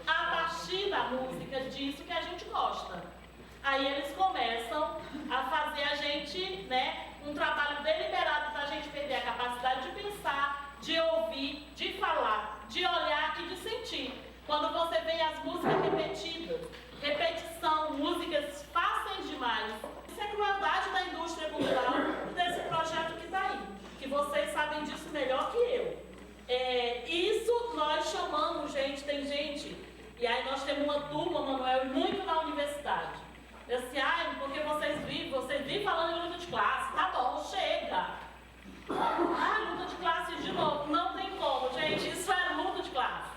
B: a partir da música, disso que a gente gosta. Aí eles começam a fazer a gente, né, um trabalho deliberado para a gente perder a capacidade de pensar, de ouvir, de falar, de olhar e de sentir. Quando você vê as músicas repetidas, repetição, músicas fáceis demais. Isso é crueldade da indústria cultural e desse projeto que está aí, que vocês sabem disso melhor que eu. Isso nós chamamos, gente, tem gente, e aí nós temos uma turma, Manuel, muito na universidade. Eu disse, porque vocês vivem falando em luta de classe, tá bom, chega. Luta de classe de novo, não tem como, gente, isso é luta de classe.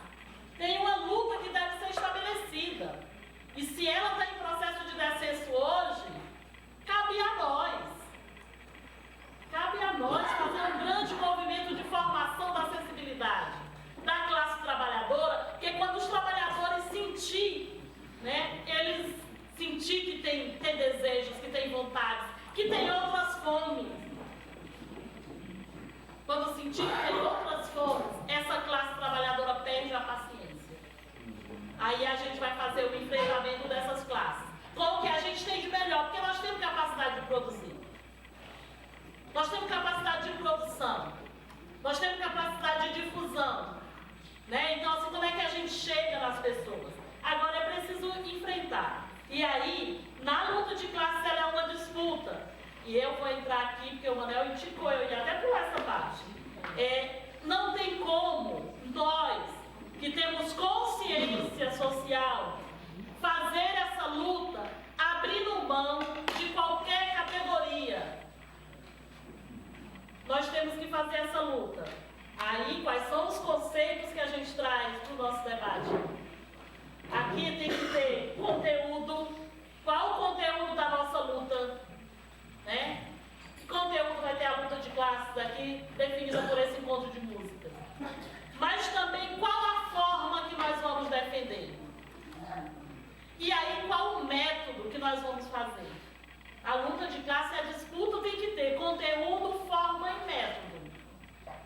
B: Tem uma luta que deve ser estabelecida. E se ela está em processo de descenso hoje, cabe a nós fazer um grande movimento de formação da sensibilidade da classe trabalhadora, porque quando os trabalhadores sentir, né, eles sentir que tem desejos, que tem vontades, que tem outras fomes. Quando sentir que tem outras fomes, essa classe trabalhadora perde a paciência. Aí a gente vai fazer o enfrentamento dessas classes. Com o que a gente tem de melhor, porque nós temos capacidade de produzir. Nós temos capacidade de produção. Nós temos capacidade de difusão. Né? Então, assim, como é que a gente chega nas pessoas? Agora é preciso enfrentar. E aí, na luta de classe, ela é uma disputa. E eu vou entrar aqui, porque o Manel indicou, eu ia até pular essa parte. Não tem como nós, que temos consciência social, fazer essa luta abrindo mão de qualquer categoria. Nós temos que fazer essa luta. Aí, quais são os conceitos que a gente traz para o nosso debate? Aqui tem que ter conteúdo. Qual o conteúdo da nossa luta? Né? Que conteúdo vai ter a luta de classes aqui, definida por esse encontro de música? Mas também qual a forma que nós vamos defender? E aí, qual o método que nós vamos fazer? A luta de classe, a disputa tem que ter conteúdo, forma e método.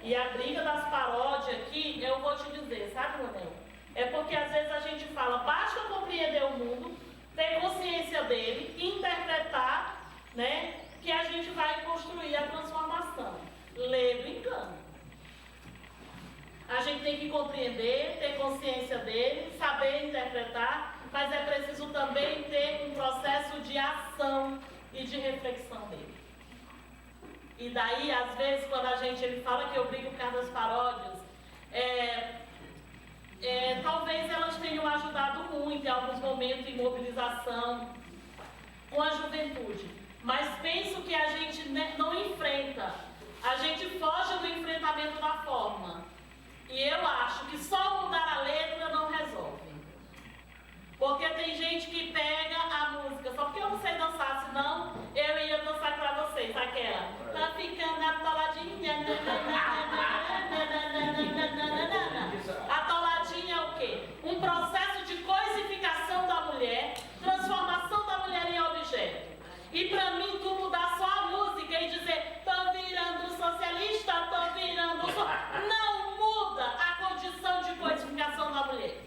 B: E a briga das paródias aqui, eu vou te dizer, sabe, Manel? É porque às vezes a gente fala, basta compreender o mundo, ter consciência dele, interpretar, né, que a gente vai construir a transformação. Lê do engano. A gente E daí, às vezes, quando ele fala que eu brigo por causa das paródias, talvez elas tenham ajudado muito em alguns momentos em mobilização com a juventude. Mas penso que a gente não enfrenta, a gente foge do enfrentamento da forma. E eu acho que só mudar a letra não resolve. Porque tem gente que pega a música, só porque eu não sei dançar, senão eu ia dançar pra vocês, aquela. Tá ficando atoladinha. Atoladinha é o quê? Um processo de coisificação da mulher, transformação da mulher em objeto. E pra mim, tu mudar só a música e dizer, tô virando socialista, tô virando... Não muda a condição de coisificação da mulher.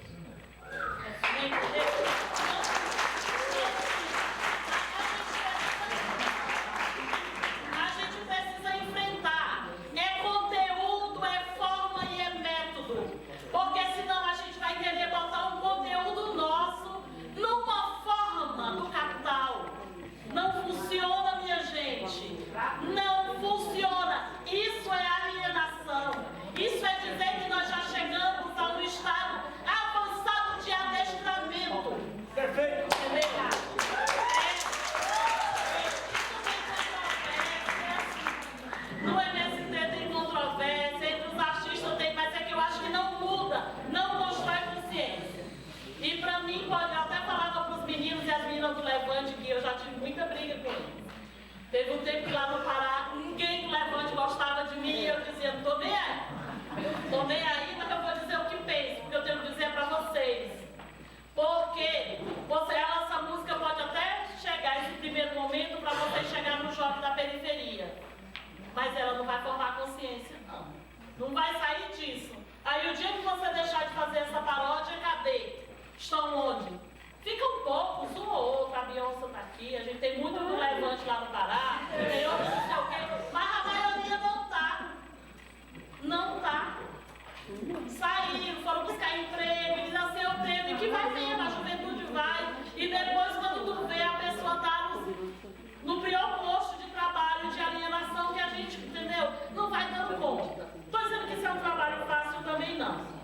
B: A gente precisa enfrentar. É conteúdo, é forma e é método. Porque senão a gente vai querer botar um conteúdo nosso numa forma do capital. Não funciona, minha gente. Não funciona. Isso é alienação. Isso é dizer que nós já chegamos a um estado avançado de adestramento.
C: Perfeito.
B: No MST tem controvérsia, entre os artistas tem, mas é que eu acho que não muda, não constrói consciência. E pra mim, eu até falava pros meninos e as meninas do Levante que eu já tive muita briga com eles. Teve um tempo que lá no Pará, ninguém do Levante gostava de mim e eu dizia, não tô nem aí. Tô nem aí, mas eu vou dizer o que penso, porque eu tenho que dizer pra vocês. Porque essa música pode até chegar esse primeiro momento para você chegar no jovem da periferia. Mas ela não vai formar consciência, não. Não vai sair disso. Aí o dia que você deixar de fazer essa paródia, cadê? Estão onde? Fica um pouco, um ou outro, a Beyoncé tá aqui, a gente tem muito do Levante lá no Pará, tem outros não sei o quê, mas a maioria não tá. Não tá. Saíram, foram buscar emprego, e nasceu o prêmio, que vai mesmo, a juventude vai, e depois quando tu vê, a pessoa tá no pior posto de trabalho, de alienação que a gente, entendeu? Não vai dando conta. Estou dizendo que isso é um trabalho fácil também não.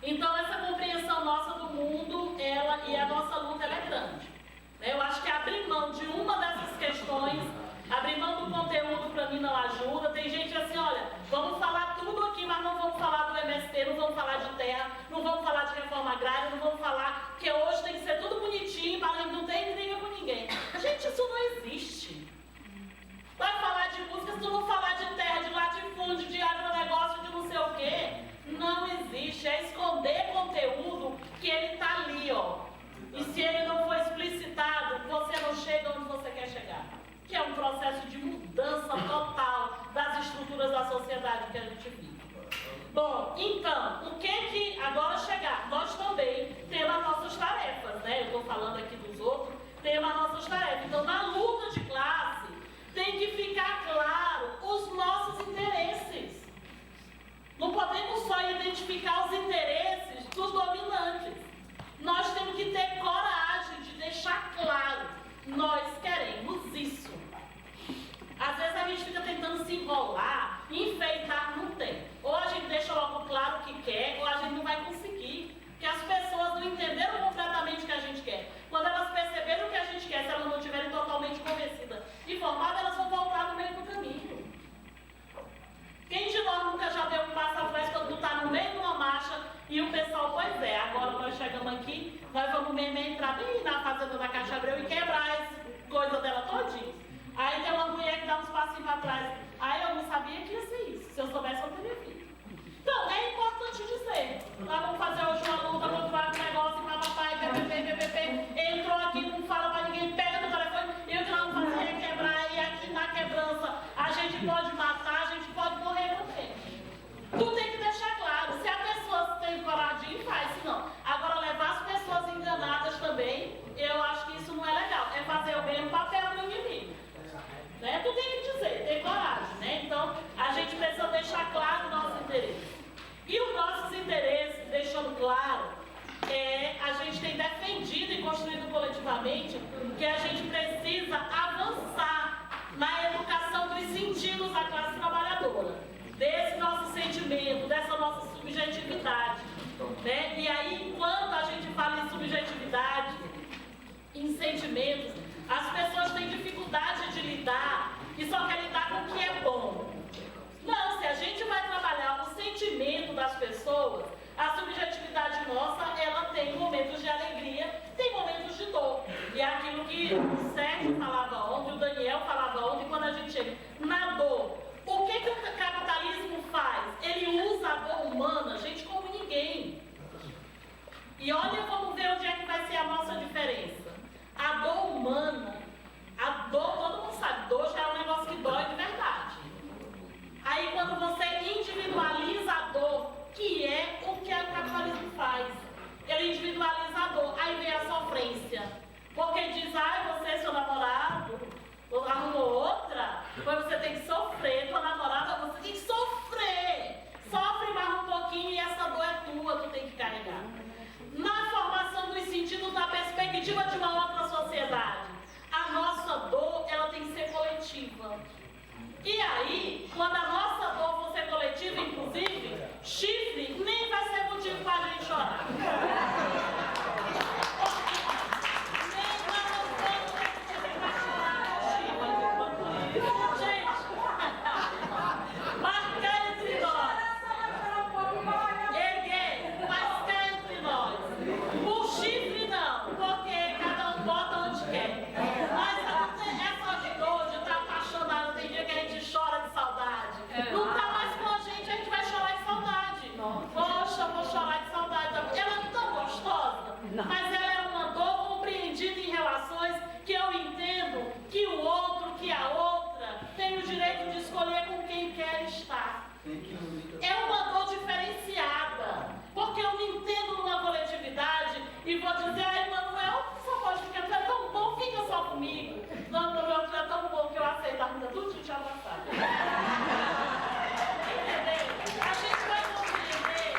B: Então essa compreensão nossa do mundo, e a nossa luta, ela é grande. Eu acho que abrir mão de uma dessas questões, abrir mão do conteúdo para mim não ajuda. Tem gente assim, olha, vamos falar tudo aqui, mas não vamos falar do MST, não vamos falar de terra, não vamos falar de reforma agrária, não vamos falar, porque hoje tem que ser tudo bonitinho, mas não tem briga com ninguém. Gente, isso não existe. Vai falar de música, se tu não falar de terra, de latifúndio, de agronegócio, de não sei o quê, não existe. É esconder conteúdo que ele está ali, ó. E se ele não for explicitado, você não chega onde você quer chegar. Que é um processo de mudança total das estruturas da sociedade que a gente vive. Bom, então, o que agora chegar? Nós também temos as nossas tarefas, né? Eu estou falando aqui dos outros, temos as nossas tarefas. Então, na luta de classe, tem que ficar claro os nossos interesses. Não podemos só identificar os interesses dos dominantes. Nós temos que ter coragem de deixar claro, nós queremos isso. Às vezes a gente fica tentando se enrolar, enfeitar, não tem. Ou a gente deixa logo claro o que quer, ou a gente não vai conseguir. Porque as pessoas não entenderam completamente o que a gente quer. Quando elas perceberam o que a gente quer, se elas não estiverem totalmente convencidas e formadas, elas vão voltar no meio do caminho. Quem de nós nunca já deu um passo atrás quando está no meio de uma marcha e o pessoal, pois é, agora nós chegamos aqui, nós vamos mesmo entrar bem na fazenda da Caixa Abreu e quebrar as coisas dela todinha. Aí tem uma mulher que dá uns passinhos para trás. Aí eu não sabia que ia ser isso. Se eu soubesse, eu teria feito. Então, é importante dizer. Nós vamos fazer hoje uma luta contra o negócio, papai, PPP. Entrou aqui, não fala para ninguém, pega no telefone. E o que nós vamos fazer é quebrar. E aqui na quebrança, a gente pode matar, a gente pode morrer também. Tu tem que deixar claro. Se a pessoa tem coragem, faz. Se não. Agora, levar as pessoas enganadas também, eu acho que isso não é legal. É fazer o mesmo papel do inimigo. Né? Tu tem que dizer, tem coragem, né? Então, a gente precisa deixar claro o nosso interesse. E os nossos interesses, deixando claro, a gente tem defendido e construído coletivamente que a gente precisa avançar na educação dos sentidos. sentimento, dessa nossa subjetividade, né? E aí, enquanto a gente fala em subjetividade, em sentimentos, as pessoas têm dificuldade de lidar e só querem lidar com o que é bom. Não, se a gente vai trabalhar o sentimento das pessoas, a subjetividade nossa, ela tem momentos de alegria, tem momentos de dor. E é aquilo que o Sérgio falava ontem, o Daniel falava ontem, quando a gente chega na dor. O que o capitalismo faz? Ele usa a dor humana, gente, como ninguém. E olha, vamos ver onde é que vai ser a nossa diferença. A dor humana, a dor, todo mundo sabe, dor já é um negócio que dói de verdade. Aí quando você individualiza a dor, que é o que o capitalismo faz, ele individualiza a dor, aí vem a sofrência. Porque diz, você, seu namorado, arrumou outra, depois você tem que sofrer, tua namorada, você tem que sofrer. Sofre mais um pouquinho e essa dor é tua, tu tem que carregar. Na formação dos sentidos, na perspectiva de uma outra sociedade, a nossa dor, ela tem que ser coletiva. E aí, quando a nossa dor for ser coletiva, inclusive, chifre nem vai ser motivo para a gente chorar. Nem nós vamos ter motivo para chorar com chifre. Gente, mas cá entre nós. Mas cá entre nós. O chifre não, porque cada um bota onde quer. Mas essa dor de estar apaixonado, tem dia que a gente chora de saudade. Não tá mais com a gente vai chorar de saudade. Poxa, vou chorar de saudade. Ela é tão gostosa, mas ela é uma dor compreendida em relações que eu entendo que o outro, que a outra, tem o direito de escolher com quem quer estar. É uma dor diferenciada, porque eu me entendo numa coletividade e vou dizer, Manuel, só pode ficar, tu é tão bom, fica só comigo. Não, Manuel, tu é tão bom que eu aceito a vida tudo de te abraçar. Entendeu? A gente vai compreender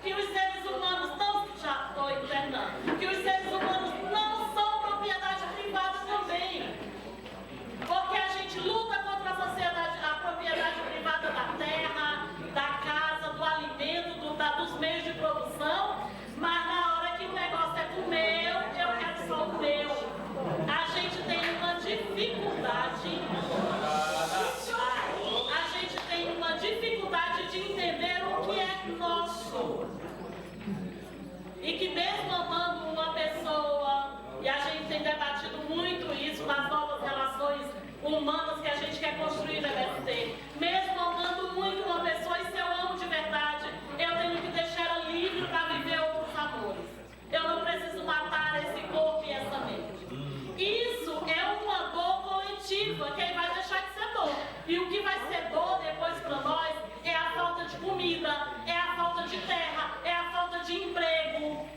B: que os seres humanos não, já estou internando, que os seres humanos não são propriedade privada também. Porque a gente luta contra a sociedade, a propriedade privada da terra, da casa, do alimento, dos meios de produção, mas na hora que o negócio é do meu, eu quero só o meu. A gente tem uma dificuldade, de entender o que é nosso. E que mesmo amando uma pessoa, e a gente tem debatido muito isso nas novas relações humanas que a gente quer construir na MST, mesmo amando muito uma pessoa, e se eu amo de verdade, eu tenho que deixar ela livre para viver outros amores. Eu não preciso matar esse corpo e essa mente. Isso é uma dor coletiva, que vai deixar de ser dor. E o que vai ser dor depois para nós é a falta de comida, é a falta de terra, é a falta de emprego,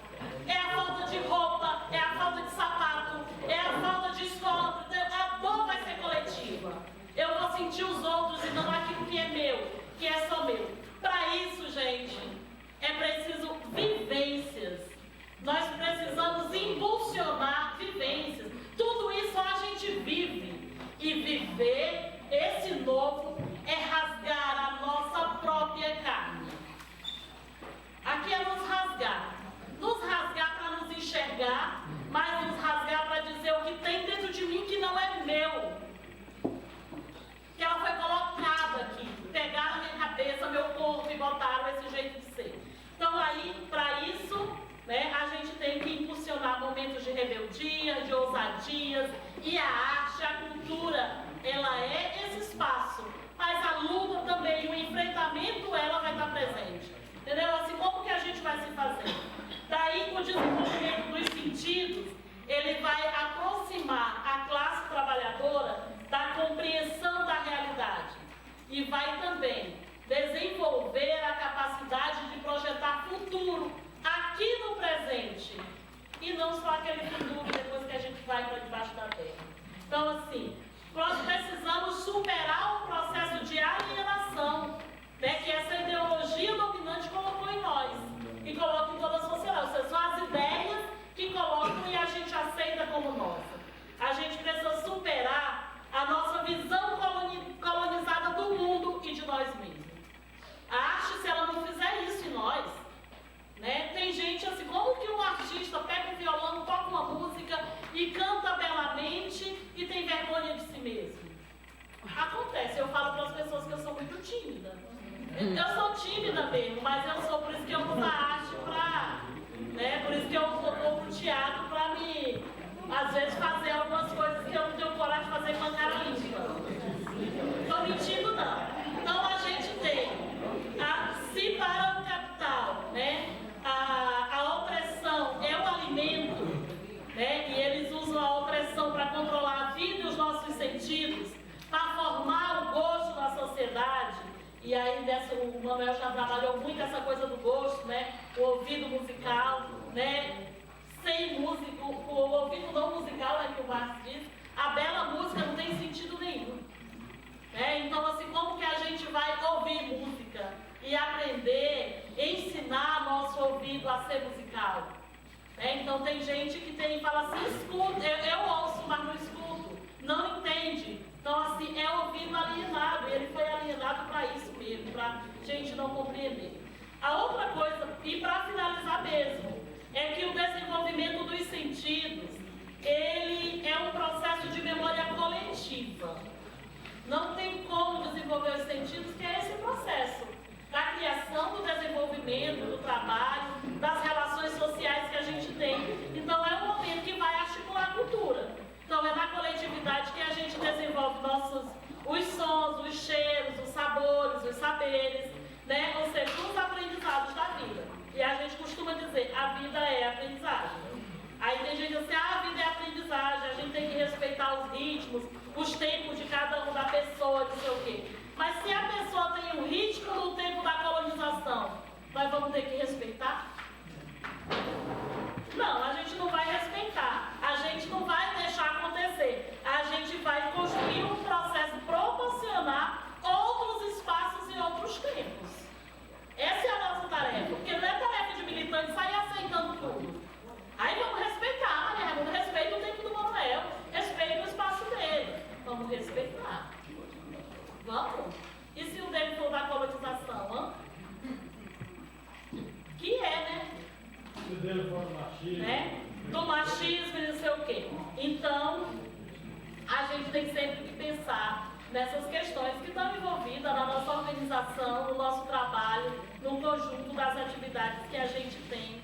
B: é a falta de roupa, é a falta de sapato, é a falta de escola. A dor vai ser coletiva. Eu vou sentir os outros e não aquilo que é meu, que é só meu. Para isso, gente, é preciso vivências. Nós precisamos impulsionar vivências. Tudo isso a gente vive. E viver esse novo é rasgar a nossa própria carne. Aqui é nos rasgar. Nos rasgar para nos enxergar, mas nos rasgar para dizer o que tem dentro de mim que não é meu. Que ela foi colocada aqui. Pegaram a minha cabeça, meu corpo e botaram esse jeito de ser. Então aí, para isso, né, a gente tem que impulsionar momentos de rebeldia, de ousadias. E a arte, a cultura, ela é esse espaço. Mas a luta também, o enfrentamento, ela vai estar presente. Entendeu? Assim, como que a gente vai se fazer? Daí, o desenvolvimento dos sentidos, ele vai aproximar a classe trabalhadora da compreensão da realidade. E vai também desenvolver a capacidade de projetar futuro aqui no presente. E não só aquele futuro depois que a gente vai para debaixo da terra. Então, assim, nós precisamos superar o processo de alienação, né, que essa ideologia dominante colocou em nós e coloca em toda a sociedade. Ou seja, são as ideias que colocam e a gente aceita como nossa. A gente precisa superar a nossa visão colonizada do mundo e de nós mesmos. acontece? Eu falo para as pessoas que eu sou muito tímida. Eu sou tímida mesmo, mas eu sou, por isso que eu uso a arte por isso que eu vou pro teatro para me, às vezes, fazer algumas coisas que eu não tenho coragem de fazer com a cara limpa. Estou mentindo, não. Então a gente tem, se para o capital, a opressão é o alimento, e eles usam a opressão para controlar a vida e os nossos sentidos, para formar o gosto na sociedade. E aí o Manuel já trabalhou muito essa coisa do gosto, o ouvido musical, sem música, o ouvido não musical, que o Marx diz, a bela música não tem sentido nenhum. Então, assim, como que a gente vai ouvir música e aprender, ensinar nosso ouvido a ser musical? Então, tem gente que fala assim, escuta, eu ouço, mas não escuto, não entende. Então, assim, é ouvido alienado, e ele foi alienado para isso mesmo, para a gente não compreender. A outra coisa, e para finalizar mesmo, é que o desenvolvimento dos sentidos, ele é um processo de memória coletiva. Não tem como desenvolver os sentidos, que é esse processo da criação, do desenvolvimento, do trabalho, das relações sociais que a gente tem. Então, é um momento que vai articular a cultura. Então, é na coletividade que a gente desenvolve os sons, os cheiros, os sabores, os saberes, ou seja, os aprendizados da vida. E a gente costuma dizer, a vida é aprendizagem. Aí tem gente que diz assim, a vida é aprendizagem, a gente tem que respeitar os ritmos, os tempos de cada um da pessoa, não sei o quê. Mas se a pessoa tem um ritmo no tempo da colonização, nós vamos ter que respeitar? Não, a gente não vai respeitar, a gente não vai deixar acontecer, a gente vai construir um processo proporcionar outros espaços e outros tempos. Essa é a nossa tarefa, porque não é tarefa de militante sair aceitando tudo. Aí vamos respeitar, Maria Raimundo, respeita o tempo do Manuel, respeita o espaço dele, vamos respeitar. Vamos? E se o dele for da colonização, que é, do machismo e não sei o quê. Então, a gente tem sempre que pensar nessas questões que estão envolvidas na nossa organização, no nosso trabalho, no conjunto das atividades que a gente tem